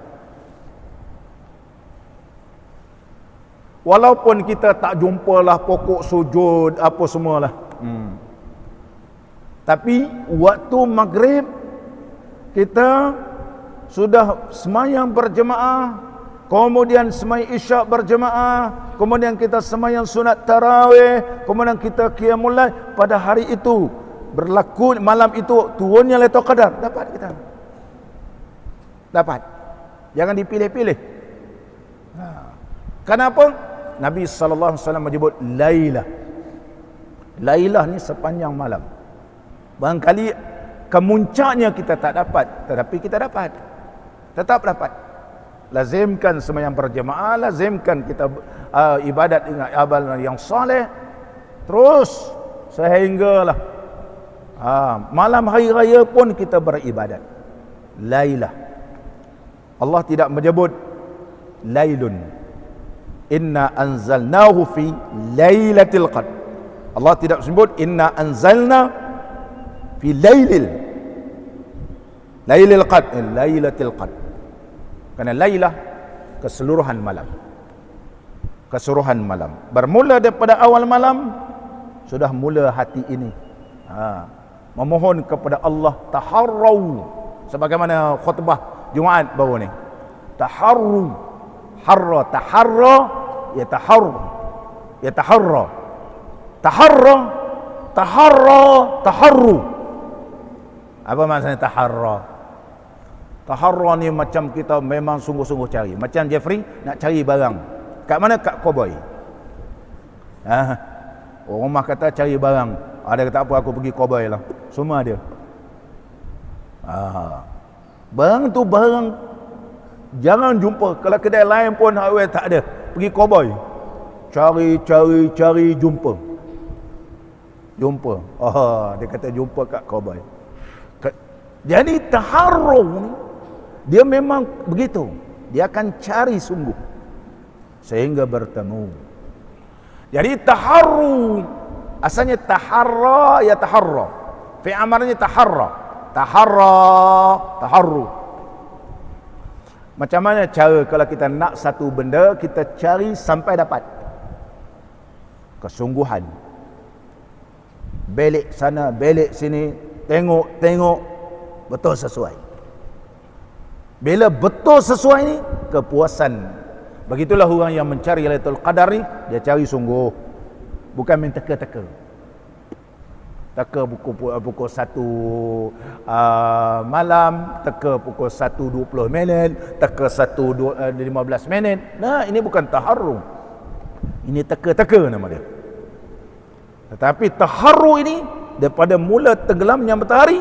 Walaupun kita tak jumpalah pokok sujud apa semualah. Tapi waktu maghrib kita sudah semayang berjemaah, kemudian semayang isyak berjemaah, kemudian kita semayang sunat tarawih, kemudian kita qiyamul lail. Pada hari itu berlaku, malam itu turunnya Lailatul Qadar, dapat kita. Dapat. Jangan dipilih-pilih. Kenapa? Nabi SAW menyebut Lailah. Lailah ni sepanjang malam. Barangkali kemuncaknya kita tak dapat, tetapi kita dapat. Tetap dapat. Lazimkan sembahyang berjemaah, lazimkan kita ibadat dengan amal yang soleh. Terus sehinggalah malam hari raya pun kita beribadat. Lailah. Allah tidak menyebut Lailun. Inna anzalnahu fi Lailatul Qadar. Allah tidak sebut inna anzalna fi Lailil Qadar, Lailatul Qadar. Kerana Lailah keseluruhan malam. Keseluruhan malam. Bermula daripada awal malam sudah mula hati ini memohon kepada Allah, taharrau, sebagaimana khutbah Jumaat baru ni. Taharru, harra, taharra, yataharra, taharru. Apa maksudnya taharra? Taharra ni macam kita memang sungguh-sungguh cari. Macam Jeffrey nak cari barang. Kat mana? Kat Cowboy. Orang rumah kata cari barang. Ada kata apa, aku pergi Cowboy lah. Semua ada. Barang tu barang jangan jumpa. Kalau kedai lain pun tak ada. Pergi Cowboy. Cari, jumpa. Dia kata jumpa kat Cowboy. Jadi taharrung ni Dia memang begitu. Dia akan cari sungguh sehingga bertemu. Jadi taharru asalnya taharra ya taharra. Fi'il amarnya taharra. Taharru. Macam mana cara kalau kita nak satu benda, kita cari sampai dapat? Kesungguhan. Belik sana, belik sini, tengok betul sesuai. Bila betul sesuai ni, kepuasan. Begitulah orang yang mencari Lailatul Qadar ni, dia cari sungguh. Bukan main teka-teka. Teka pukul 1 malam, teka pukul 1.20 minit, teka 1.15 minit. Nah, ini bukan taharru. Ini teka-teka nama dia. Tetapi taharru ini daripada mula tenggelamnya matahari,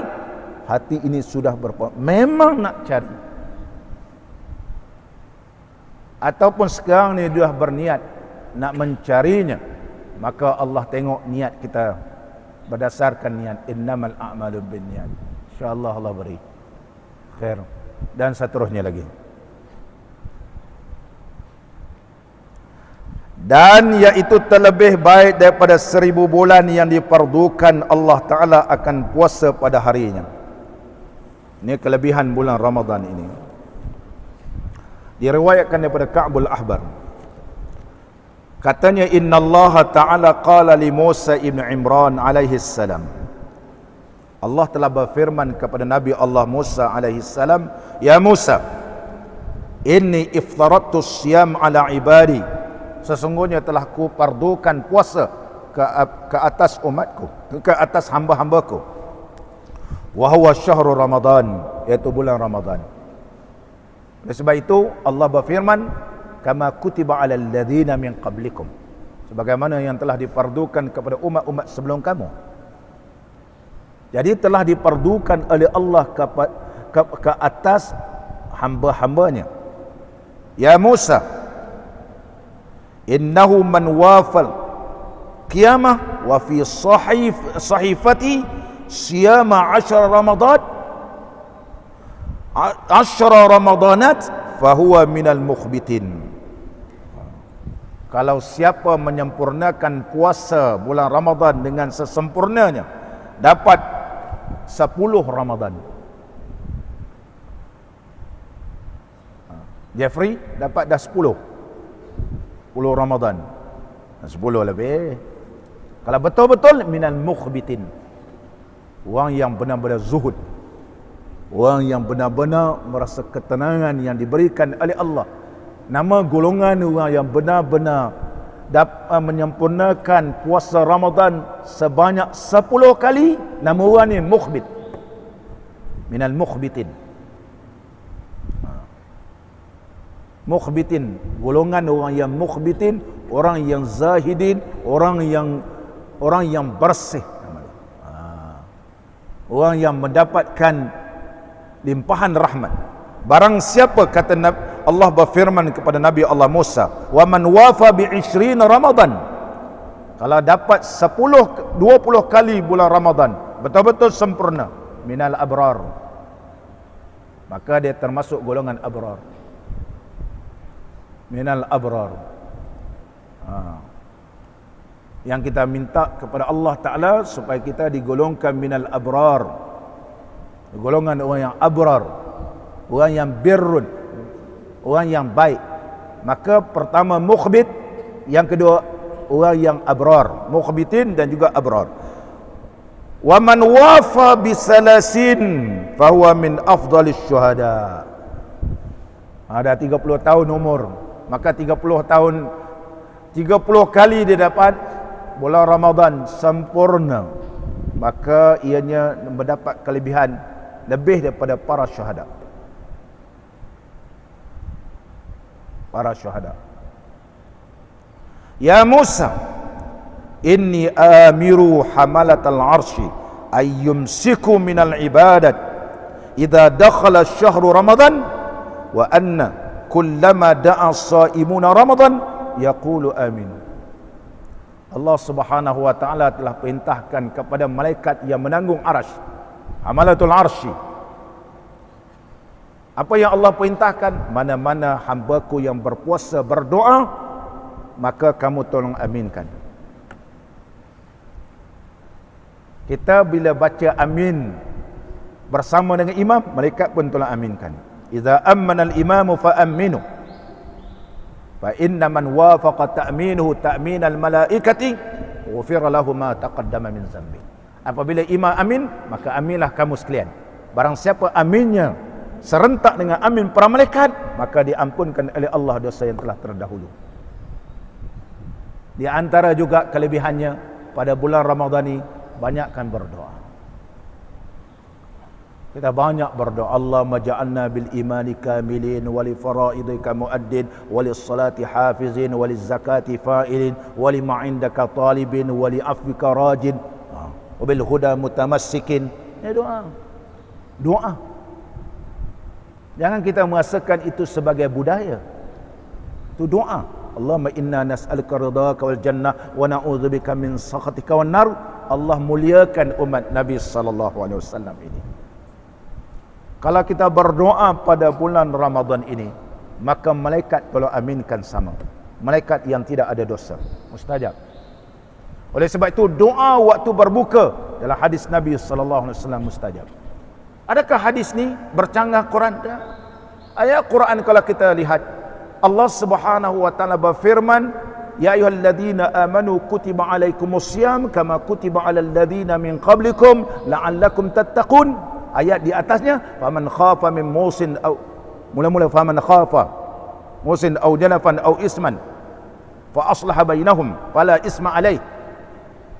hati ini sudah memang nak cari. Ataupun sekarang ni dia berniat nak mencarinya, maka Allah tengok niat kita berdasarkan niat. Innamal a'malu binniyat. InsyaAllah Allah beri khair. Dan seterusnya lagi. Dan iaitu terlebih baik daripada 1000 bulan yang difardukan Allah Ta'ala akan puasa pada harinya. Ini kelebihan bulan Ramadan ini. Diriwayatkan daripada Ka'bul Ahbar. Katanya, Inna Allah Ta'ala qala li Musa ibn Imran alaihi salam. Allah telah berfirman kepada Nabi Allah Musa alaihi salam, Ya Musa, inni iftaradtu siyam ala ibadi. Sesungguhnya telah ku fardukan puasa ke atas umatku, ke atas hamba-hambaku. Wa huwa syahrul Ramadan, iaitu bulan Ramadan. Oleh sebab itu Allah berfirman, kama kutiba alal ladzina min qablikum, sebagaimana yang telah difardukan kepada umat-umat sebelum kamu. Jadi telah difardukan oleh Allah ke atas hamba-hambanya. Ya Musa, innahu man wafal qiyamah wa fi sahifati siyama 10 Ramadanat fahuwa minal mukhbitin. Kalau siapa menyempurnakan puasa bulan Ramadan dengan sesempurnanya, dapat 10 Ramadan. Jeffrey dapat dah 10 Ramadan, 10 lebih. Kalau betul-betul minal mukhbitin, orang yang benar-benar zuhud, orang yang benar-benar merasa ketenangan yang diberikan oleh Allah. Nama golongan orang yang benar-benar dapat menyempurnakan puasa Ramadan sebanyak 10 kali, nama orang ni mukhbit, minal mukhbitin. Mukhbitin, golongan orang yang mukhbitin, orang yang zahidin, orang yang bersih, orang yang mendapatkan limpahan rahmat. Barang siapa, kata Allah berfirman kepada Nabi Allah Musa, wa man wafa bi 20 Ramadan, kalau dapat 10 20 kali bulan Ramadan betul-betul sempurna, minal abrar, maka dia termasuk golongan abrar. Minal abrar. Yang kita minta kepada Allah Ta'ala supaya kita digolongkan minal abrar, golongan orang yang abrar, orang yang birrun, orang yang baik. Maka pertama mukhbit, yang kedua orang yang abrar, mukhbitin dan juga abrar. Wa man wafa bisalasin fahuwa min afdalis syuhada. Ada 30 tahun umur, maka 30 kali dia dapat bulan Ramadan sempurna, maka ianya mendapat kelebihan lebih daripada para syuhada. Para syuhada. Ya Musa, inni amiru hamalatal arsy ayyumsiku minal ibadat idza dakhala syahru Ramadan wa anna kullama da'a as-saimuna Ramadan yaqulu amin. Allah Subhanahu wa taala telah perintahkan kepada malaikat yang menanggung arasy, hamalatul arsy. Apa yang Allah perintahkan, mana-mana hamba-Ku yang berpuasa berdoa, maka kamu tolong aminkan. Kita bila baca amin bersama dengan imam, malaikat pun tolong aminkan. Idza ammana al-imamu fa aminu. Fa inna man wafaqa ta'minuhu ta'min al-malaikati ghufira lahu ma taqaddama min zambi. Apabila imam amin, maka aminlah kamu sekalian. Barang siapa aminnya serentak dengan amin para malaikat, maka diampunkan oleh Allah dosa yang telah terdahulu. Di antara juga kelebihannya pada bulan Ramadan ini, banyakkan berdoa. Kita banyak berdoa. Allahumma ja'alna bil imani kamilin wa li faraidika muaddin wa li salati hafizin wa li zakati fa'ilin wa li ma'indaka talibin wa li afwika rajin wa bil huda mutamassikin. Ya, doa. Doa. Jangan kita merasakan itu sebagai budaya. Itu doa. Allahumma inna nas'aluka ridhaka wal jannah wa na'udzubika min sakhatika wan nar. Allah muliakan umat Nabi sallallahu alaihi wasallam ini. Kalau kita berdoa pada bulan Ramadan ini, maka malaikat kalau aminkan sama. Malaikat yang tidak ada dosa, mustajab. Oleh sebab itu doa waktu berbuka dalam hadis Nabi sallallahu alaihi wasallam mustajab. Adakah hadis ni bercanggah Quran? Ayat Quran kalau kita lihat, Allah Subhanahu wa taala berfirman, ya ayyuhalladzina amanu kutiba alaikumusiyam kama kutiba alal ladzina min qablikum la'allakum tattaqun. Ayat di atasnya, faman khafa min musin au, mula-mula faman khafa musin au janafan au isman fa aslaha bainahum fala isma alaih.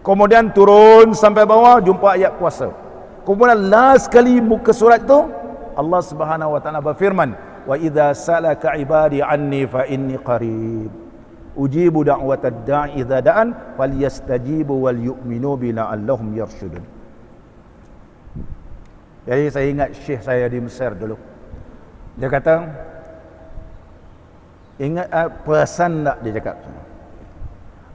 Kemudian turun sampai bawah jumpa ayat puasa. Kemudian last kali muka surat tu Allah Subhanahu wa taala berfirman, wa idza salaka ibadi anni fa inni qarib ujibu da'watad da'i idza da'an falyastajibu wal yu'minu bi la'allahum yarshudun. Jadi saya ingat syekh saya di Mesir dulu. Dia kata, ingat perasan tak dia cakap,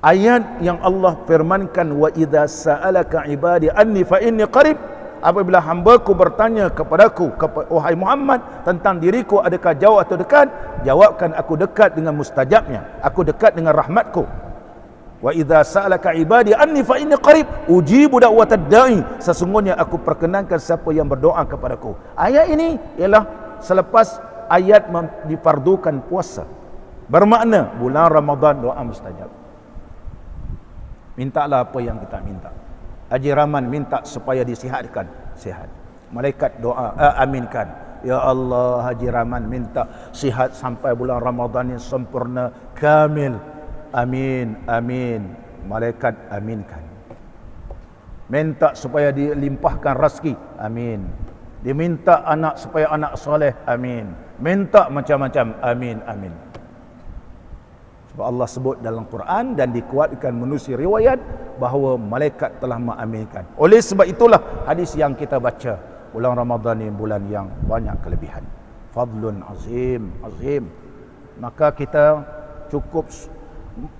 ayat yang Allah firmankan wa idza sa'alaka ibadi anni fa inni qarib, apabila hamba-Ku bertanya kepadaku, wahai Muhammad, tentang diriku adakah jauh atau dekat, jawabkan aku dekat dengan mustajabnya, aku dekat dengan rahmat-Ku. Wa idza sa'alaka ibadi anni fa inni qarib ujibu da'watad da'i, sesungguhnya aku perkenankan siapa yang berdoa kepadaku. Ayat ini ialah selepas ayat difardukan puasa, bermakna bulan Ramadan doa mustajab. Mintalah apa yang kita minta. Haji Rahman minta supaya disihatkan, sihat. Malaikat doa, aminkan. Ya Allah, Haji Rahman minta sihat sampai bulan Ramadan yang sempurna, kamil. Amin, amin. Malaikat aminkan. Minta supaya dilimpahkan rezeki, amin. Diminta anak supaya anak soleh, amin. Minta macam-macam, amin, amin. Sebab Allah sebut dalam Quran dan dikuatkan menerusi riwayat bahawa malaikat telah mengaminkan. Oleh sebab itulah hadis yang kita baca, bulan Ramadan ini bulan yang banyak kelebihan. Fadlun azim, azim. Maka kita cukup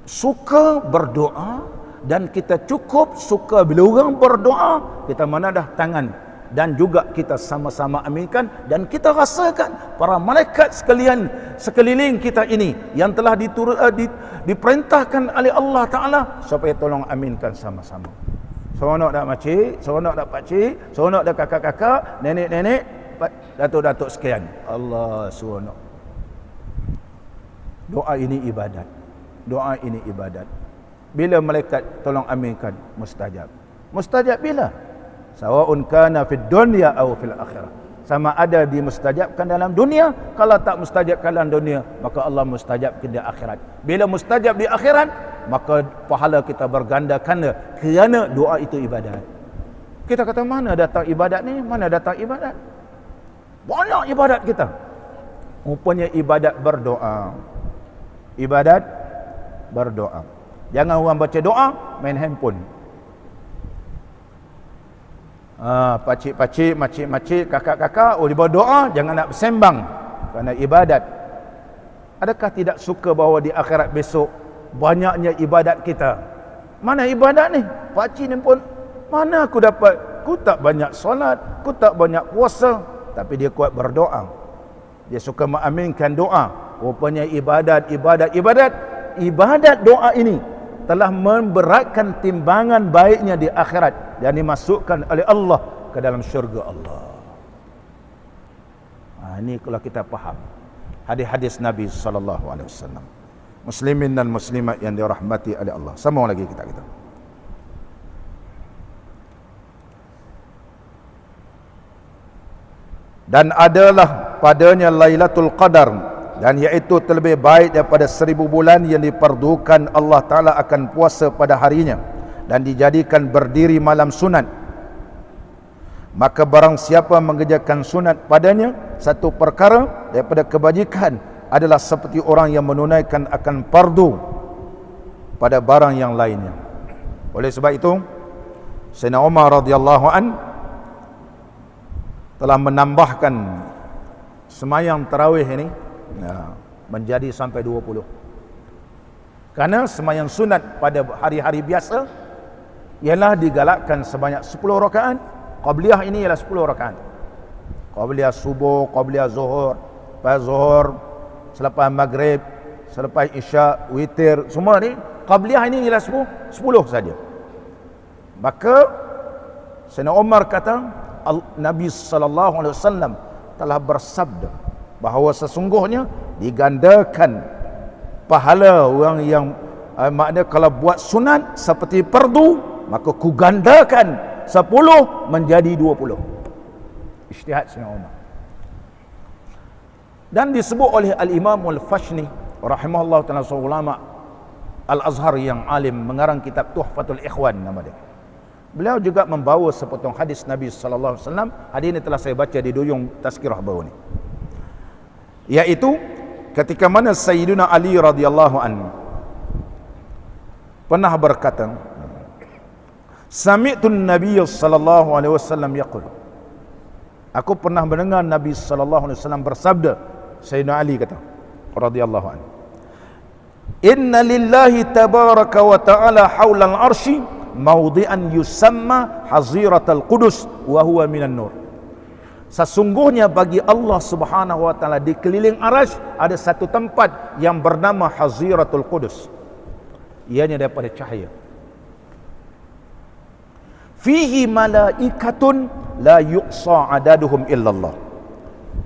suka berdoa, dan kita cukup suka bila orang berdoa, kita menadah tangan dan juga kita sama-sama aminkan, dan kita rasakan para malaikat sekalian sekeliling kita ini yang telah diperintahkan oleh Allah Ta'ala supaya tolong aminkan sama-sama. Seronok dak makcik, seronok dak pakcik, seronok dak kakak-kakak, nenek-nenek, datuk-datuk sekalian. Allah seronok. Doa ini ibadat. Doa ini ibadat. Bila malaikat tolong aminkan, mustajab. Mustajab bila? Sawa'un kana fid dunya aw fil akhirah. Sama ada dimustajabkan dalam dunia, kalau tak mustajabkan dalam dunia, maka Allah mustajabkan di akhirat. Bila mustajab di akhirat, maka pahala kita berganda ganda kerana doa itu ibadat. Kita kata mana datang ibadat ni? Mana datang ibadat? Banyak ibadat kita. Rupanya ibadat berdoa. Ibadat berdoa. Jangan orang baca doa main handphone. Pakcik-pakcik, makcik-makcik, kakak-kakak, dia berdoa, jangan nak bersembang kerana ibadat. Adakah tidak suka bahawa di akhirat besok banyaknya ibadat kita? Mana ibadat ni? Pakcik ni pun, mana aku dapat? Aku tak banyak solat, aku tak banyak puasa, tapi dia kuat berdoa. Dia suka mengaminkan doa. Rupanya ibadat doa ini telah memberatkan timbangan baiknya di akhirat dan dimasukkan oleh Allah ke dalam syurga Allah. Ini kalau kita faham hadis-hadis Nabi SAW. Muslimin dan muslimat yang dirahmati oleh Allah. Sambung lagi kita. Dan adalah padanya Lailatul Qadar, dan iaitu terlebih baik daripada 1000 bulan yang diperdukan Allah Ta'ala akan puasa pada harinya dan dijadikan berdiri malam sunat. Maka barang siapa mengerjakan sunat padanya satu perkara daripada kebajikan adalah seperti orang yang menunaikan akan fardu pada barang yang lainnya. Oleh sebab itu Sayyidina Umar radhiyallahu an telah menambahkan semayang tarawih ini menjadi sampai 20. Karena semayang sunat pada hari-hari biasa ialah digalakkan sebanyak 10 rakaat. Qabliyah ini ialah 10 rakaat. Qabliyah subuh, qabliyah zuhur, lepas zuhur, selepas maghrib, selepas isya, witir, semua ni qabliyah ini ialah 10 saja. Maka Sayyidina Umar kata Nabi SAW telah bersabda bahawa sesungguhnya digandakan pahala orang yang maknanya kalau buat sunat seperti fardu, maka ku gandakan 10 menjadi 20. Ijtihad Sayyidina Umar. Dan disebut oleh Al-Imam Al-Fashni rahimahullah ta'ala, seorang ulama Al-Azhar yang alim, mengarang kitab Tuhfatul Ikhwan nama dia. Beliau juga membawa sepotong hadis Nabi sallallahu alaihi wasallam. Hadis ini telah saya baca di duyung tazkirah baru ni. Iaitu ketika mana Sayyidina Ali radhiyallahu anhu pernah berkata, Sami'tu an-nabiy sallallahu alaihi wasallam yaqul. Aku pernah mendengar Nabi sallallahu alaihi wasallam bersabda, Sayyidina Ali kata radhiyallahu anhu, Inna lillahi tabaraka wa ta'ala haulal arsy mawdi'an yusamma haziratul qudus wa huwa minan nur. Sesungguhnya bagi Allah Subhanahu wa taala di keliling arasy ada satu tempat yang bernama Haziratul Qudus. Ianya daripada cahaya. Fihi malaikatun la yuqsa adaduhum illallah.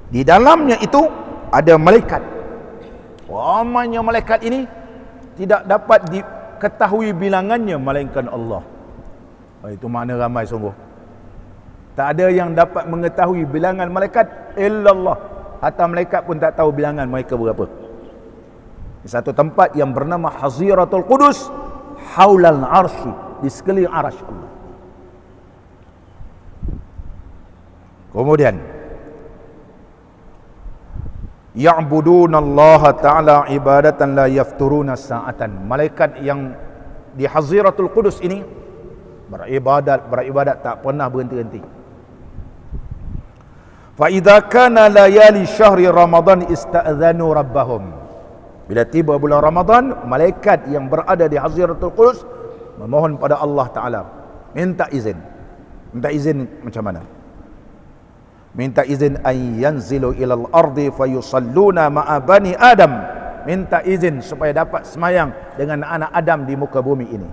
Di dalamnya itu ada malaikat. Ramainya malaikat ini tidak dapat diketahui bilangannya melainkan Allah. Itu makna ramai sungguh. Tak ada yang dapat mengetahui bilangan malaikat illallah. Hatta malaikat pun tak tahu bilangan mereka berapa. Di satu tempat yang bernama Haziratul Qudus, haulal arsy, di sekeliling arasy Allah. Kemudian ya'buduna Allah Ta'ala ibadatan la yafturuna sa'atan. Malaikat yang di Haziratul Qudus ini beribadat tak pernah berhenti-henti. Fa idza kana layali syahri Ramadan ista'dzanu rabbahum. Bila tiba bulan Ramadan, malaikat yang berada di Haziratul Qudus memohon pada Allah Ta'ala, minta izin. Minta izin macam mana? Minta izin an yanzilu ilal ardi fayusalluna ma'a bani Adam. Minta izin supaya dapat semayang dengan anak Adam di muka bumi ini.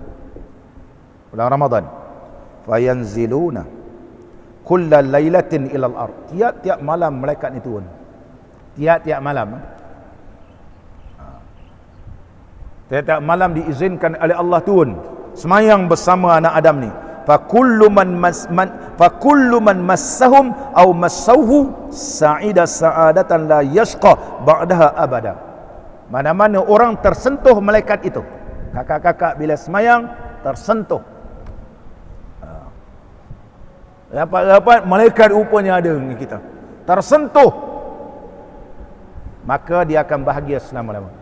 Bulan Ramadan. Fayanziluna kulla lailatin ilal ard. Tiap-tiap malam malaikat ni turun. Tiap-tiap malam. Tiap-tiap malam diizinkan oleh Allah turun semayang bersama anak Adam ni. Fakullu man massahum aw massauhu sa'ida sa'adatan la yashqa ba'daha abada. Mana-mana orang tersentuh malaikat itu, kakak-kakak bila semayang tersentuh, dapat malaikat rupanya ada dengan kita, tersentuh, maka dia akan bahagia selama-lamanya.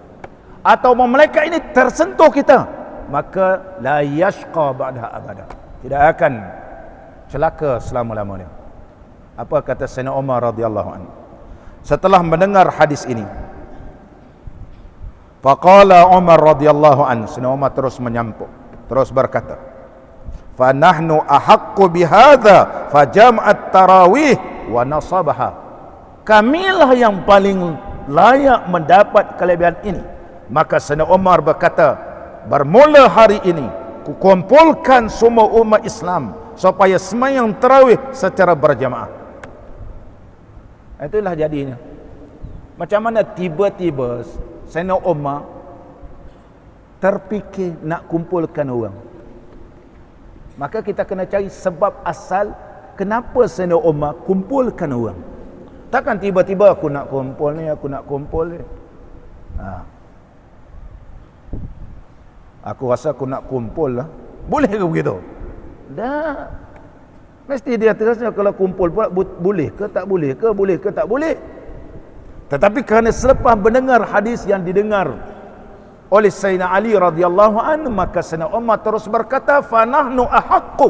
Atau malaikat ini tersentuh kita, maka la yashqa ba'daha abada, tidak akan celaka selama-lamanya. Apa kata Sayyidina Umar radhiyallahu anhu setelah mendengar hadis ini? Faqala Umar radhiyallahu anhu, Sayyidina Umar terus menyampuk, terus berkata, fa nahnu ahaqqu bihadza fa jam'at tarawih wa nasabaha. kamilah yang paling layak mendapat kelebihan ini. Maka Sayyidina Umar berkata, bermula hari ini kukumpulkan semua umat Islam supaya sembahyang tarawih secara berjamaah. Itulah jadinya. Macam mana tiba-tiba Sayyidina Umar terfikir nak kumpulkan orang. Maka kita kena cari sebab asal kenapa Sayyidina Umar kumpulkan orang. Takkan tiba-tiba aku nak kumpul ni, aku nak kumpul ni. Aku rasa aku nak kumpul lah. Boleh ke begitu? Tak. Mesti dia terasa kalau kumpul pula boleh ke tak boleh ke, boleh ke tak boleh. Tetapi kerana selepas mendengar hadis yang didengar oleh Sayyidina Ali radhiyallahu anhu, maka Sayyidina Umar terus berkata, fa nahnu ahaqqu,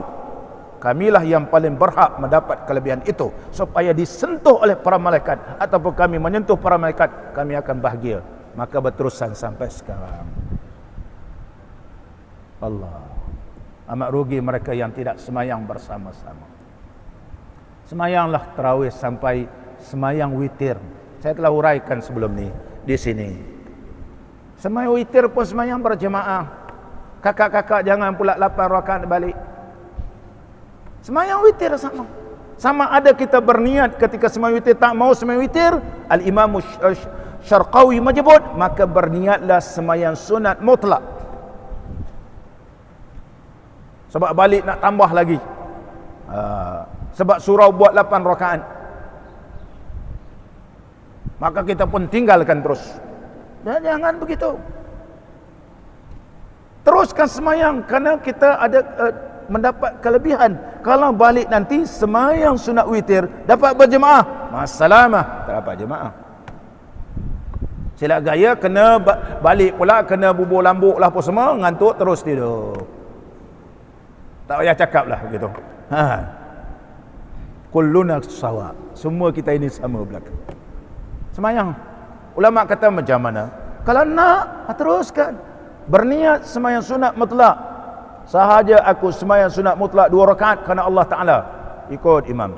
kamilah yang paling berhak mendapat kelebihan itu, supaya disentuh oleh para malaikat ataupun kami menyentuh para malaikat, kami akan bahagia. Maka berterusan sampai sekarang. Allah, amat rugi mereka yang tidak semayang bersama-sama. Semayanglah tarawih sampai semayang witir. Saya telah uraikan sebelum ni di sini. Semayang witir pun semayang berjemaah. Kakak-kakak jangan pula 8 rakaat balik. Semayang witir sama. Sama ada kita berniat ketika semayang witir tak mau semayang witir, Al-Imam Syarqawi menyebut, maka berniatlah semayang sunat mutlak. Sebab balik nak tambah lagi. Sebab surau buat 8 rakaat. Maka kita pun tinggalkan terus. Dan jangan begitu. Teruskan semayang, kerana kita ada mendapat kelebihan. Kalau balik nanti semayang sunat witir dapat berjemaah, masalamah, tak dapat jemaah. Silap gaya kena balik pula, kena bubur lambuk lah apa semua, ngantuk terus tidur. Tak payah cakap lah begitu. Kulluna sawa, semua kita ini sama belakang. Semayang, ulama kata macam mana? Kalau nak, teruskan. Berniat semayang sunat mutlak. Sahaja aku semayang sunat mutlak 2 rakaat kerana Allah Ta'ala, ikut imam.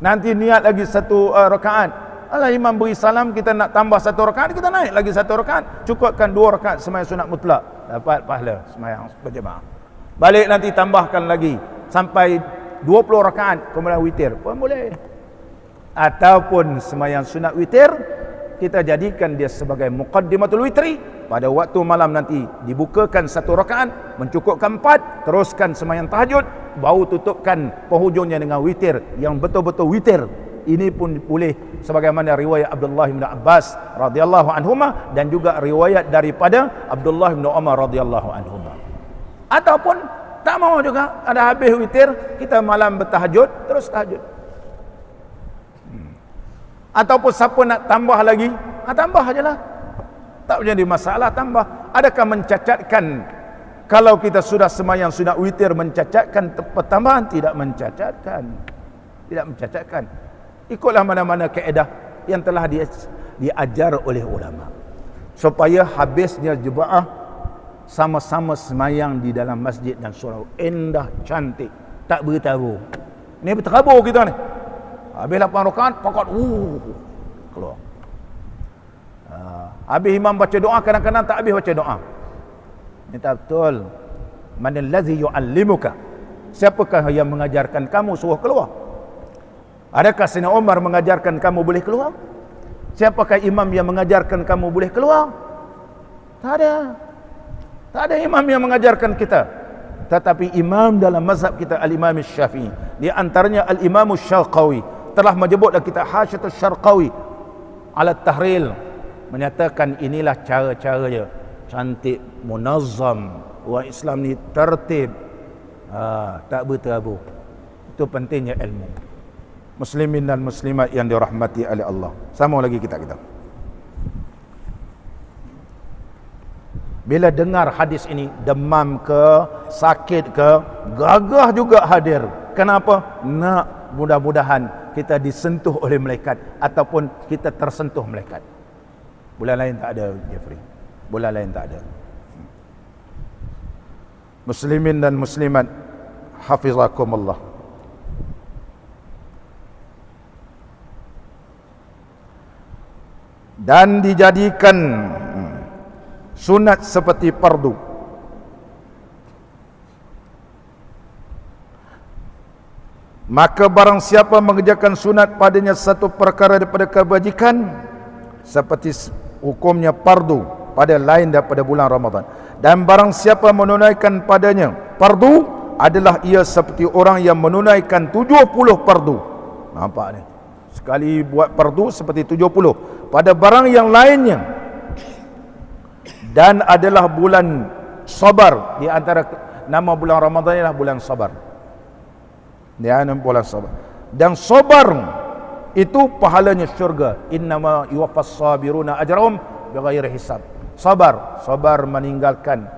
Nanti niat lagi 1 rakaat. Allah imam beri salam, kita nak tambah 1 rakaat, kita naik lagi 1 rakaat. Cukupkan 2 rakaat semayang sunat mutlak, dapat pahala semayang berjemaah. Balik nanti tambahkan lagi sampai 20 rakaat kemudian witir pun boleh. Ataupun semayang sunat witir kita jadikan dia sebagai muqaddimatul witri. Pada waktu malam nanti dibukakan 1 rakaat, mencukupkan 4, teruskan semayang tahajud, baru tutupkan penghujungnya dengan witir yang betul-betul witir. Ini pun boleh sebagaimana riwayat Abdullah bin Abbas radhiyallahu anhuma dan juga riwayat daripada Abdullah bin Umar radhiyallahu anhuma. Ataupun tak mau juga, ada habis witir, kita malam bertahajud, terus tahajud. Ataupun siapa nak tambah lagi, tambah ajalah. Tak menjadi masalah, tambah. Adakah mencacatkan kalau kita sudah semayang sunat witir mencacatkan pertambahan? Tidak mencacatkan. Tidak mencacatkan. Ikutlah mana-mana kaedah yang telah diajar oleh ulama. Supaya habisnya jemaah sama-sama semayang di dalam masjid dan surau. Indah, cantik, tak bertabu. Ni berterabur kita ni. Habis 8 rakaat, pokok keluar. Habis imam baca doa, kadang-kadang tak habis baca doa. Ini tak betul. Manal ladzi yu'allimuka? Siapakah yang mengajarkan kamu suruh keluar? Adakah Sayyidina Umar mengajarkan kamu boleh keluar? Siapakah imam yang mengajarkan kamu boleh keluar? Tak ada. Tak ada imam yang mengajarkan kita. Tetapi imam dalam mazhab kita Al-Imam Syafi'i, di antaranya Al-Imam Syarqawi telah menyebut dalam kitab Hasyiatus Syarqawi ala Tahril, menyatakan inilah cara-caranya cantik, munazzam. Orang Islam ni tertib, tak berterabur. Itu pentingnya ilmu. Muslimin dan muslimat yang dirahmati oleh Allah. Sama lagi kita. Bila dengar hadis ini, demam ke, sakit ke, gagah juga hadir. Kenapa? Nak mudah-mudahan kita disentuh oleh malaikat ataupun kita tersentuh malaikat. Bulan lain tak ada, Jeffrey. Bulan lain tak ada. Muslimin dan muslimat, hafizakumullah. dan dijadikan sunat seperti fardu. Maka barang siapa mengerjakan sunat padanya satu perkara daripada kebajikan, seperti hukumnya fardu pada lain daripada bulan Ramadan. Dan barang siapa menunaikan padanya fardu, adalah ia seperti orang yang menunaikan 70 fardu. Nampak ni? Sekali buat fardu seperti 70 pada barang yang lainnya. Dan adalah bulan sabar. Di antara nama bulan Ramadan ialah bulan sabar. Dia bulan sabar. Dan sabar itu pahalanya syurga. Innama yuwaffas sabiruna ajrahum bighairi hisab. Sabar meninggalkan.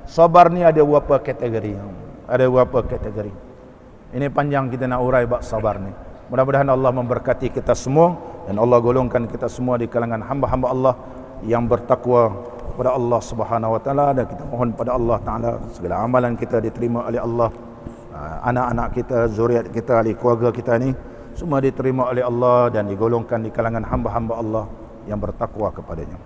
Sabar ni ada beberapa kategori. Ada beberapa kategori. Ini panjang kita nak urai bab sabar ni. Mudah-mudahan Allah memberkati kita semua dan Allah golongkan kita semua di kalangan hamba-hamba Allah yang bertakwa kepada Allah Subhanahu wa taala, dan kita mohon pada Allah taala segala amalan kita diterima oleh Allah. Anak-anak kita, zuriat kita, ahli keluarga kita ni semua diterima oleh Allah dan digolongkan di kalangan hamba-hamba Allah yang bertakwa kepadanya.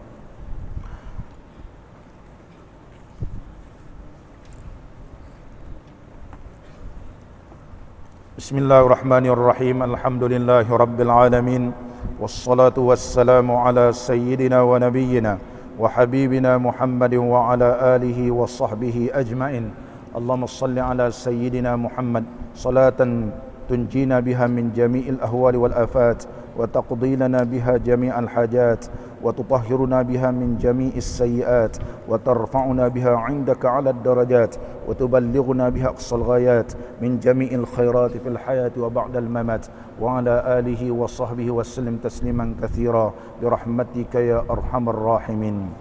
Bismillahirrahmanirrahim. Alhamdulillahi rabbil alamin. Wassalatu wassalamu ala sayyidina wa nabiyyina wa habibina Muhammadin wa ala alihi wa sahbihi ajma'in. Allahumma salli ala sayyidina Muhammad salatan tunjina biha min jami'il ahwali wal afat wa taqdi lana biha jami'al hajat wa tutahhiruna biha min jami'is sayyiat wa tarfa'una biha 'indaka 'ala ad-darajat wa tuballighuna biha aqsal ghayat min jami'il khairati fil hayati wa ba'dal mamat wa ala alihi wa sahbihi wa sallim tasliman katsira bi rahmatika ya arhamar rahimin.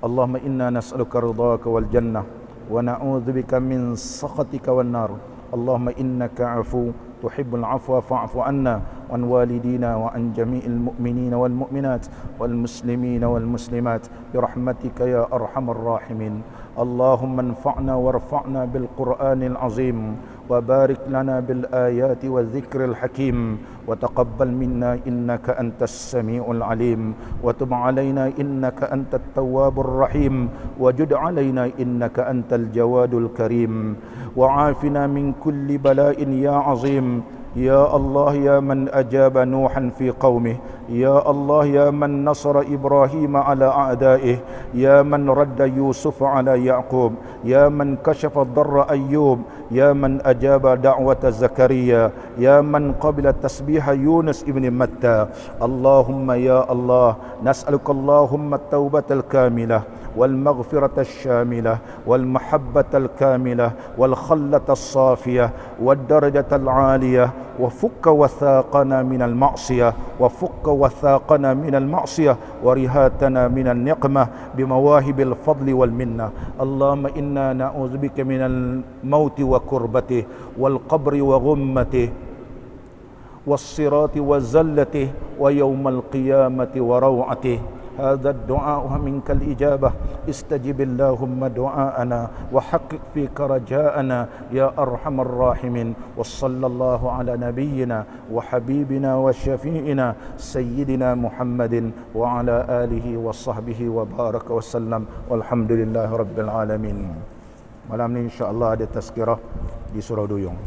Allahumma inna nas'aluka ridhaka wal jannah wa na'udzubika min sakhatika wan nar. Allahumma innaka 'afu tuhibbul 'afwa fa'fu 'anna wa an walidina wa an jami'il mu'minina wal mu'minat wal muslimina wal muslimat bi rahmatika ya arhamar rahimin. Allahumma anfa'na warfa'na bil Qur'anil 'azim wa barik lana bil ayati wa dzikril hakim wa taqabbal minna innaka antas samiul alim wa tub 'alaina innaka antat tawwabur rahim wa jud 'alaina innaka antal jawadul karim wa 'afina min kulli bala'in ya 'azim. Ya Allah, ya man ajaba Nuhan fi qaumih, ya Allah, ya man nasara Ibrahim ala a'daih, ya man radda Yusuf ala Yaqub, ya man kashafa darra Ayyub, ya man ajaba da'wata Zakaria, ya man qabila tasbiha Yunus ibn Matta. Allahumma ya Allah, nas'aluka Allahumma at-taubatal kamilah والمغفرة الشاملة والمحبة الكاملة والخلة الصافية والدرجة العالية وفك وثاقنا من المعصية وفك وثاقنا من المعصية ورهاتنا من النقمة بمواهب الفضل والمنة. اللهم إنا نعوذ بك من الموت وكربته والقبر وغمته والصراط وزلته ويوم القيامة وروعته. هذا الدعاء منك الإجابة. استجب اللهم دعاءنا وحقق فيك رجاءنا يا أرحم الراحمين. وصلى الله على نبينا وحبيبنا وشفيعنا سيدنا محمد وعلى آله وصحبه وبارك وسلم والحمد لله رب العالمين. Malam ni insya-Allah ada tazkirah di Surau Duyung.